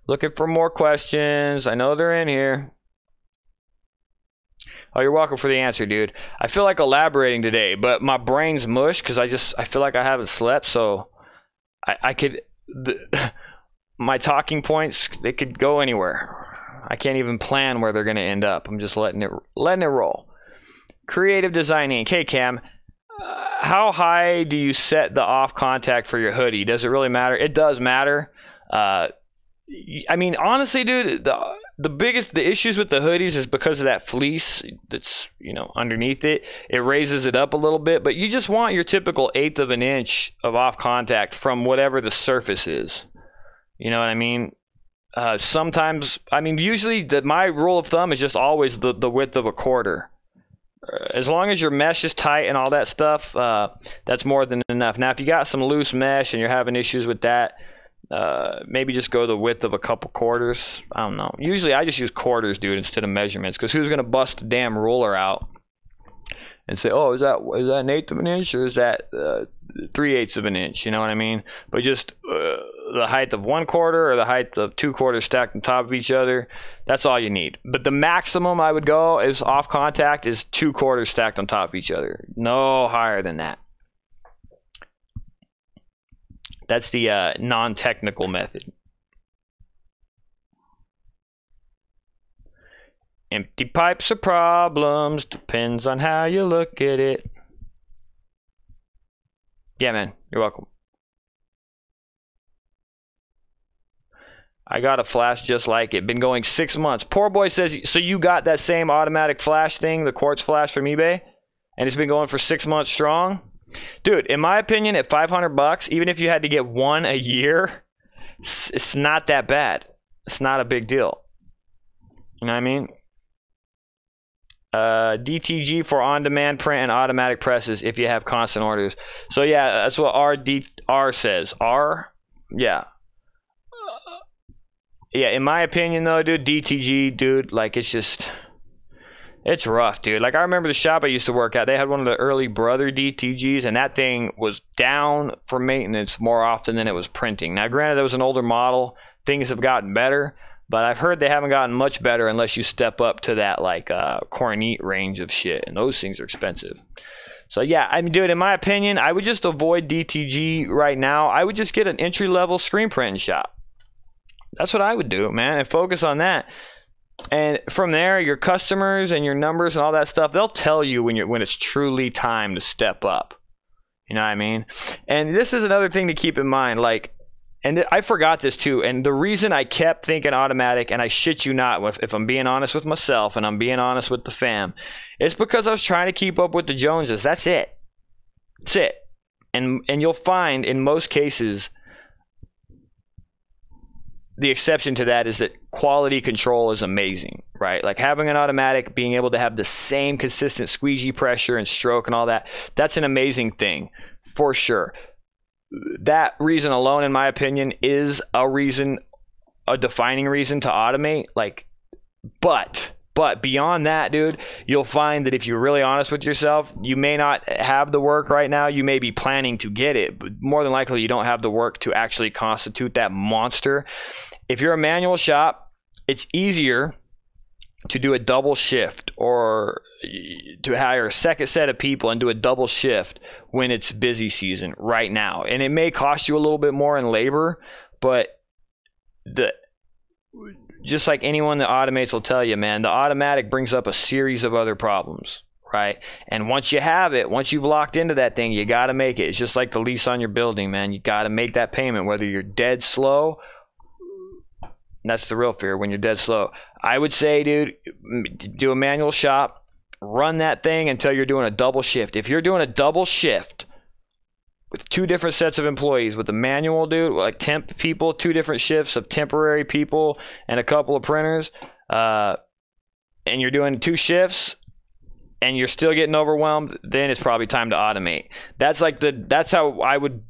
Looking for more questions. I know they're in here. Oh, you're welcome for the answer, dude. I feel like elaborating today, but my brain's mush because I feel like I haven't slept, so my talking points, they could go anywhere. I can't even plan where they're going to end up. I'm just letting it roll. Creative designing. Okay, Cam, how high do you set the off contact for your hoodie? Does it really matter? It does matter. I mean, honestly, dude, the issues with the hoodies is because of that fleece that's, underneath it. It raises it up a little bit, but you just want your typical 1/8 of an inch of off contact from whatever the surface is. You know what I mean? Sometimes, usually my rule of thumb is just always the width of a 1/4. As long as your mesh is tight and all that stuff, that's more than enough. Now, if you got some loose mesh and you're having issues with that, maybe just go the width of a couple 1/4s. I don't know. Usually I just use 1/4s, dude, instead of measurements, because who's going to bust the damn ruler out and say, oh, is that 1/8 of an inch or is that 3/8 of an inch? You know what I mean? But just the height of 1/4 or the height of 2/4 stacked on top of each other, that's all you need. But the maximum I would go is off contact is 2/4 stacked on top of each other. No higher than that. That's the non-technical method. Empty pipes are problems. Depends on how you look at it. Yeah, man. You're welcome. I got a flash just like it. Been going 6 months. Poor boy says, so you got that same automatic flash thing, the quartz flash from eBay, and it's been going for 6 months strong? Dude, in my opinion, at $500, even if you had to get one a year, it's not that bad. It's not a big deal. You know what I mean? DTG for on-demand print and automatic presses if you have constant orders. So yeah, that's what R says. R? Yeah. Yeah, in my opinion though, dude, DTG, dude, like it's rough, dude. Like I remember the shop I used to work at, they had one of the early Brother DTGs, and that thing was down for maintenance more often than it was printing. Now granted, that was an older model. Things have gotten better, but I've heard they haven't gotten much better unless you step up to that like Cornette range of shit, and those things are expensive. So yeah, I mean, dude, in my opinion, I would just avoid DTG right now. I would just get an entry-level screen printing shop. That's what I would do, man, and focus on that. And from there, your customers and your numbers and all that stuff, they'll tell you when it's truly time to step up. You know what I mean? And this is another thing to keep in mind, like, and I forgot this too, and the reason I kept thinking automatic, and I shit you not, if I'm being honest with myself and I'm being honest with the fam, it's because I was trying to keep up with the Joneses. That's it. That's it. And you'll find in most cases, the exception to that is that quality control is amazing, right? Like having an automatic, being able to have the same consistent squeegee pressure and stroke and all that, that's an amazing thing for sure. That reason alone, in my opinion, is a defining reason to automate. Like, but beyond that, dude, you'll find that if you're really honest with yourself, you may not have the work right now. You may be planning to get it, but more than likely you don't have the work to actually constitute that monster. If you're a manual shop, it's easier to do a double shift or to hire a second set of people and do a double shift when it's busy season right now. And it may cost you a little bit more in labor, but just like anyone that automates will tell you, man, the automatic brings up a series of other problems, right? And once you have it, once you've locked into that thing, you got to make it. It's just like the lease on your building, man. You got to make that payment, whether you're dead slow. That's the real fear, when you're dead slow. I would say, dude, do a manual shop, run that thing until you're doing a double shift. If you're doing a double shift with 2 different sets of employees, with the manual, dude, like temp people, 2 different shifts of temporary people and a couple of printers, and you're doing 2 shifts and you're still getting overwhelmed, then it's probably time to automate. That's how I would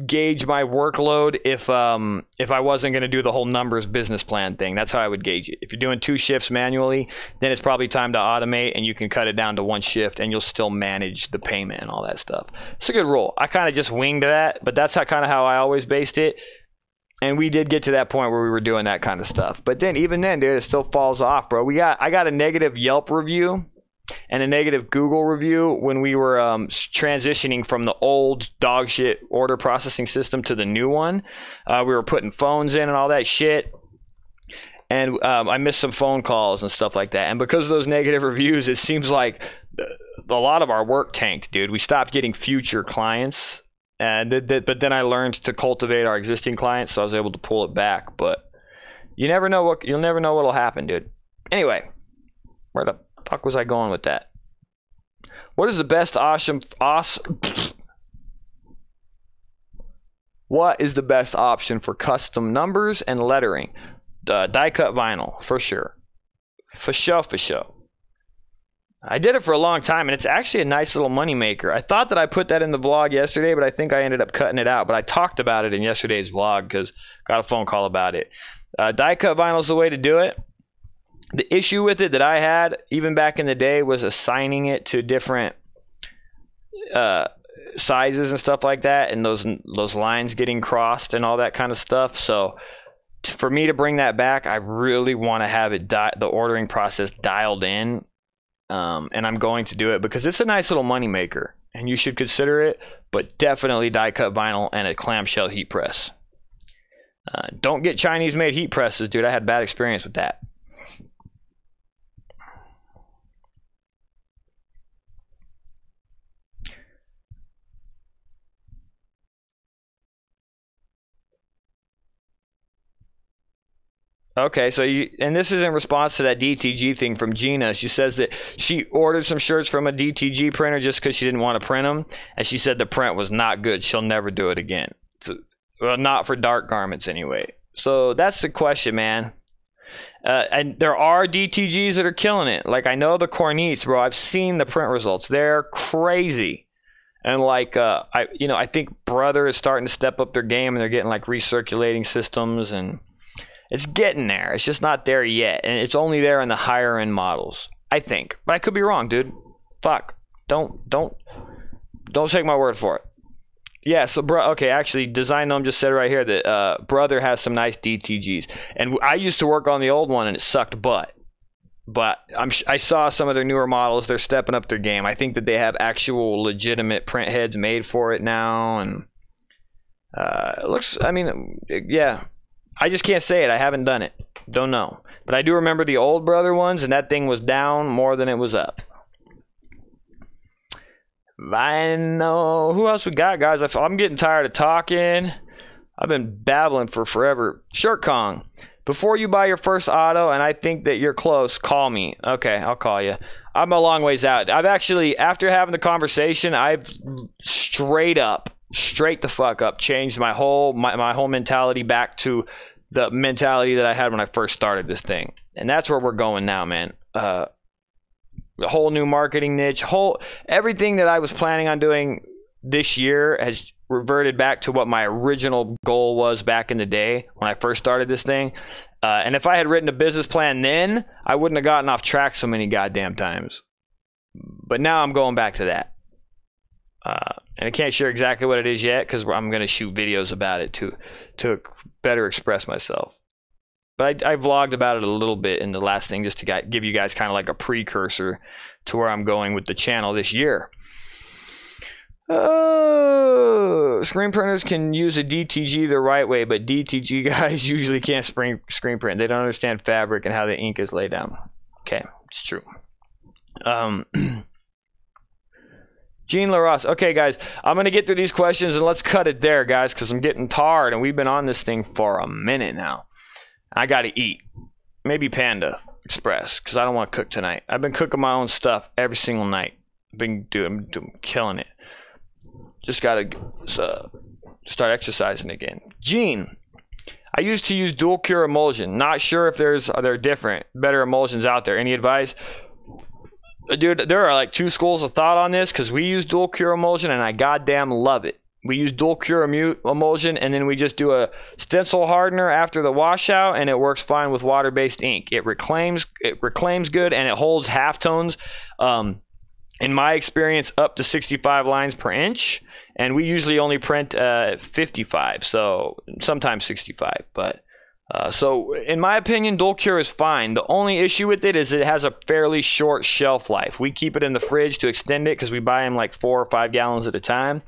gauge my workload if I wasn't going to do the whole numbers business plan thing. That's how I would gauge it. If you're doing 2 shifts manually, then it's probably time to automate, and you can cut it down to 1 shift and you'll still manage the payment and all that stuff. It's a good rule. I kind of just winged that, but that's kind of how I always based it. And we did get to that point where we were doing that kind of stuff. But then, even then, dude, it still falls off, bro. I got a negative Yelp review and a negative Google review when we were transitioning from the old dog shit order processing system to the new one. We were putting phones in and all that shit. And I missed some phone calls and stuff like that. And because of those negative reviews, it seems like a lot of our work tanked, dude. We stopped getting future clients. But then I learned to cultivate our existing clients, so I was able to pull it back. But you'll never know what'll happen, dude. Anyway, where the fuck was I going with that? What is the best What is the best option for custom numbers and lettering? Die cut vinyl, for sure. For sure. I did it for a long time, and it's actually a nice little money maker. I thought that I put that in the vlog yesterday, but I think I ended up cutting it out. But I talked about it in yesterday's vlog because I got a phone call about it. Die cut vinyl is the way to do it. The issue with it that I had, even back in the day, was assigning it to different sizes and stuff like that, and those lines getting crossed and all that kind of stuff. So for me to bring that back, I really want to have it the ordering process dialed in. And I'm going to do it because it's a nice little money maker, and you should consider it. But definitely die cut vinyl and a clamshell heat press. Don't get Chinese made heat presses, dude. I had bad experience with that. Okay, so and this is in response to that DTG thing from Gina. She says that she ordered some shirts from a DTG printer just because she didn't want to print them, and she said the print was not good. She'll never do it again. So, well, not for dark garments anyway. So that's the question, man. And there are DTGs that are killing it. Like, I know the Cornettes, bro. I've seen the print results. They're crazy. And like, I think Brother is starting to step up their game, and they're getting like recirculating systems, and it's getting there. It's just not there yet. And it's only there in the higher end models, I think. But I could be wrong, dude. Fuck. Don't take my word for it. Yeah, so okay, actually, Design Gnome just said right here that Brother has some nice DTGs. And I used to work on the old one, and it sucked butt. But I saw some of their newer models. They're stepping up their game. I think that they have actual legitimate print heads made for it now. And it looks, I mean, yeah. I just can't say it. I haven't done it. Don't know. But I do remember the old Brother ones, and that thing was down more than it was up. I know. Who else we got, guys? I'm getting tired of talking. I've been babbling for forever. Shirt Kong. Before you buy your first auto, and I think that you're close, call me. Okay, I'll call you. I'm a long ways out. I've actually, after having the conversation, I've straight the fuck up changed my whole mentality back to the mentality that I had when I first started this thing. And that's where we're going now, man. The whole new marketing niche, everything that I was planning on doing this year has reverted back to what my original goal was back in the day when I first started this thing. And if I had written a business plan then, I wouldn't have gotten off track so many goddamn times. But now I'm going back to that. And I can't share exactly what it is yet because I'm going to shoot videos about it to better express myself. But I vlogged about it a little bit in the last thing just to give you guys kind of like a precursor to where I'm going with the channel this year. Screen printers can use a DTG the right way, but DTG guys usually can't screen print. They don't understand fabric and how the ink is laid down. Okay, it's true. Gene LaRosse. Okay, guys, I'm going to get through these questions and let's cut it there, guys, because I'm getting tired and we've been on this thing for a minute now. I got to eat. Maybe Panda Express, because I don't want to cook tonight. I've been cooking my own stuff every single night. I'm killing it. Just got to start exercising again. Gene. I used to use dual cure emulsion. Not sure if there are different, better emulsions out there. Any advice? Dude, there are like two schools of thought on this because we use dual cure emulsion and I goddamn love it. We use dual cure emulsion and then we just do a stencil hardener after the washout and it works fine with water-based ink. It reclaims good and it holds halftones. In my experience, up to 65 lines per inch. And we usually only print 55, so sometimes 65. But so in my opinion, dual cure is fine. The only issue with it is it has a fairly short shelf life. We keep it in the fridge to extend it because we buy them like 4 or 5 gallons at a time.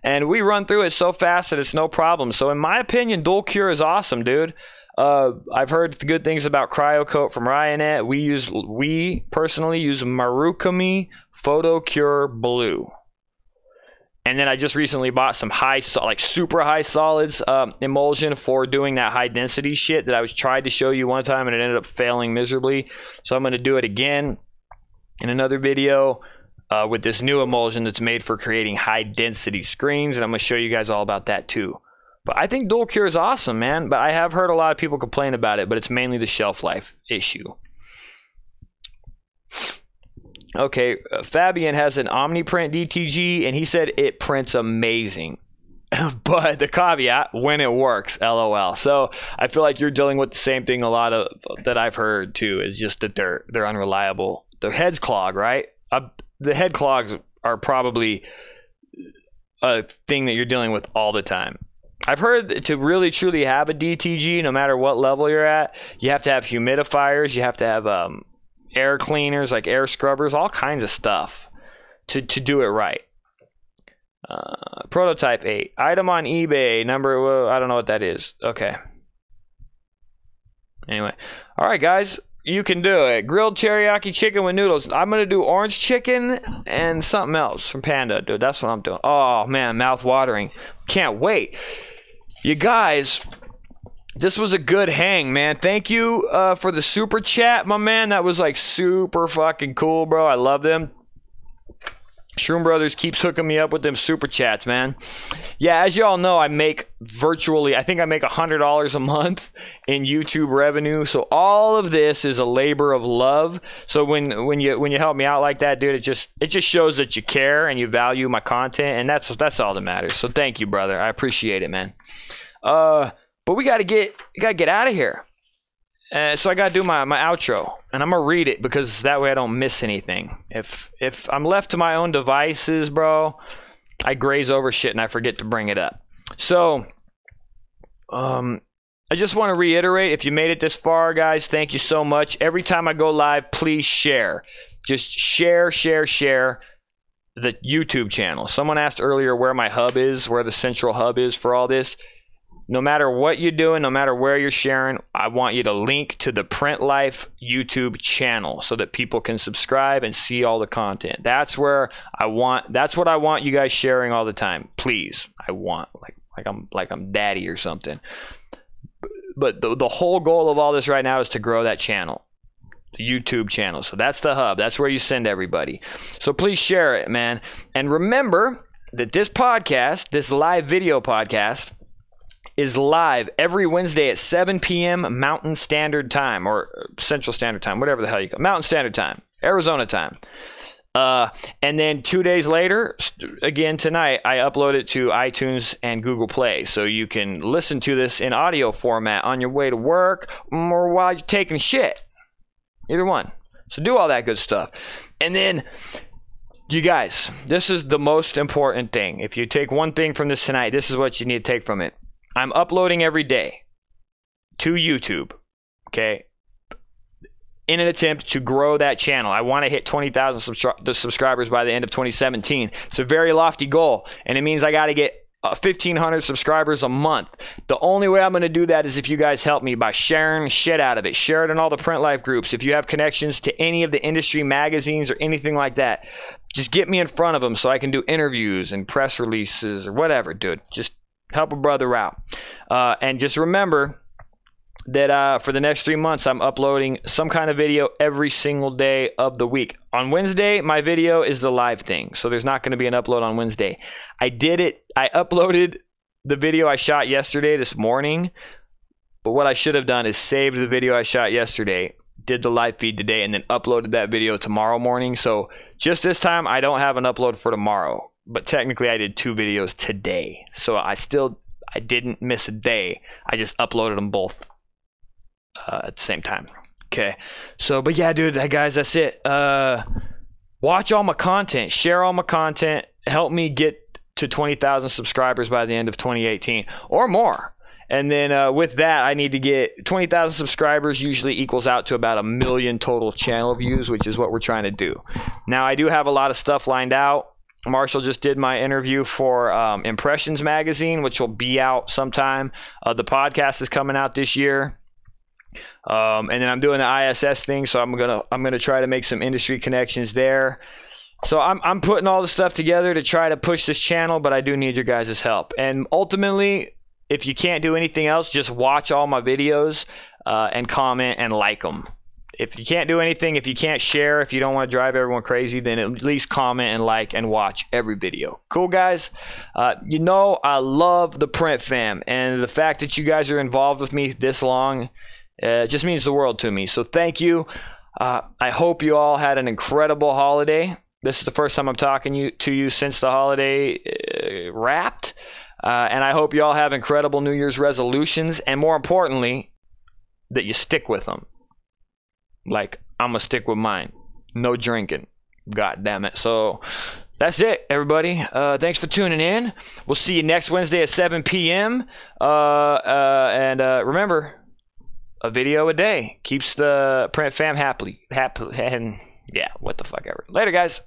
And we run through it so fast that it's no problem. So in my opinion, dual cure is awesome, dude. I've heard good things about CryoCoat from Ryonet. We personally use Marukami Photo Cure Blue. And then I just recently bought some super high solids emulsion for doing that high density shit that I tried to show you one time and it ended up failing miserably. So I'm going to do it again in another video with this new emulsion that's made for creating high density screens. And I'm going to show you guys all about that too. But I think dual cure is awesome, man. But I have heard a lot of people complain about it, but it's mainly the shelf life issue. Okay, Fabian has an OmniPrint DTG, and he said it prints amazing. But the caveat, when it works, LOL. So I feel like you're dealing with the same thing a lot of that I've heard too, is just that they're unreliable. The heads clog, right? The head clogs are probably a thing that you're dealing with all the time. I've heard to really truly have a DTG, no matter what level you're at, you have to have humidifiers, you have to have air cleaners, like air scrubbers, all kinds of stuff to do it right. Prototype 8. Item on eBay. Number, well, I don't know what that is. Okay. Anyway. All right, guys. You can do it. Grilled teriyaki chicken with noodles. I'm going to do orange chicken and something else from Panda. Dude, that's what I'm doing. Oh, man. Mouth watering. Can't wait. You guys, this was a good hang, man. Thank you for the super chat, my man. That was like super fucking cool, bro. I love them. Shroom Brothers keeps hooking me up with them super chats, man. Yeah, as y'all know, I think I make $100 a month in YouTube revenue. So all of this is a labor of love. So when you help me out like that, dude, it just shows that you care and you value my content, and that's all that matters. So thank you, brother. I appreciate it, man. But we gotta get out of here. So I gotta do my outro, and I'm gonna read it because that way I don't miss anything. If I'm left to my own devices, bro, I graze over shit and I forget to bring it up. So I just want to reiterate, if you made it this far, guys, thank you so much. Every time I go live, please share. Just share the YouTube channel. Someone asked earlier where my hub is, where the central hub is for all this. No matter what you're doing, no matter where you're sharing, I want you to link to the Print Life YouTube channel so that people can subscribe and see all the content. That's what I want you guys sharing all the time. Please. I want like I'm daddy or something. But the whole goal of all this right now is to grow that channel, the YouTube channel. So that's the hub. That's where you send everybody. So please share it, man. And remember that this podcast, this live video podcast, is live every Wednesday at 7 p.m. Mountain Standard Time, or Central Standard Time, whatever the hell you call it. Mountain Standard Time, Arizona time. And then 2 days later, again tonight, I upload it to iTunes and Google Play. So you can listen to this in audio format on your way to work or while you're taking shit. Either one. So do all that good stuff. And then, you guys, this is the most important thing. If you take one thing from this tonight, this is what you need to take from it. I'm uploading every day to YouTube, okay, in an attempt to grow that channel. I want to hit 20,000 subscribers by the end of 2017. It's a very lofty goal, and it means I got to get 1,500 subscribers a month. The only way I'm going to do that is if you guys help me by sharing shit out of it. Share it in all the Print Life groups. If you have connections to any of the industry magazines or anything like that, just get me in front of them so I can do interviews and press releases or whatever, dude. Just help a brother out. And just remember that for the next 3 months, I'm uploading some kind of video every single day of the week. On Wednesday, my video is the live thing, so there's not going to be an upload on Wednesday. I uploaded the video I shot yesterday this morning, but what I should have done is saved the video I shot yesterday, did the live feed today, and then uploaded that video tomorrow morning. So just this time, I don't have an upload for tomorrow, but technically I did 2 videos today. So I didn't miss a day. I just uploaded them both at the same time. Okay. So, but yeah, dude, guys, that's it. Watch all my content, share all my content, help me get to 20,000 subscribers by the end of 2018 or more. And then with that, I need to get 20,000 subscribers usually equals out to about 1 million total channel views, which is what we're trying to do. Now, I do have a lot of stuff lined out. Marshall just did my interview for Impressions Magazine, which will be out sometime. The podcast is coming out this year. And then I'm doing the ISS thing, so I'm gonna try to make some industry connections there. So I'm putting all the stuff together to try to push this channel, but I do need your guys' help. And ultimately, if you can't do anything else, just watch all my videos and comment and like them. If you can't do anything, if you can't share, if you don't want to drive everyone crazy, then at least comment and like and watch every video. Cool, guys? You know I love the Print Fam, and the fact that you guys are involved with me this long just means the world to me. So thank you. I hope you all had an incredible holiday. This is the first time I'm talking to you since the holiday wrapped. And I hope you all have incredible New Year's resolutions, and more importantly, that you stick with them. Like, I'm going to stick with mine. No drinking. God damn it. So that's it, everybody. Thanks for tuning in. We'll see you next Wednesday at 7 p.m. And remember, a video a day keeps the Print Fam happy. And yeah, what the fuck ever. Later, guys.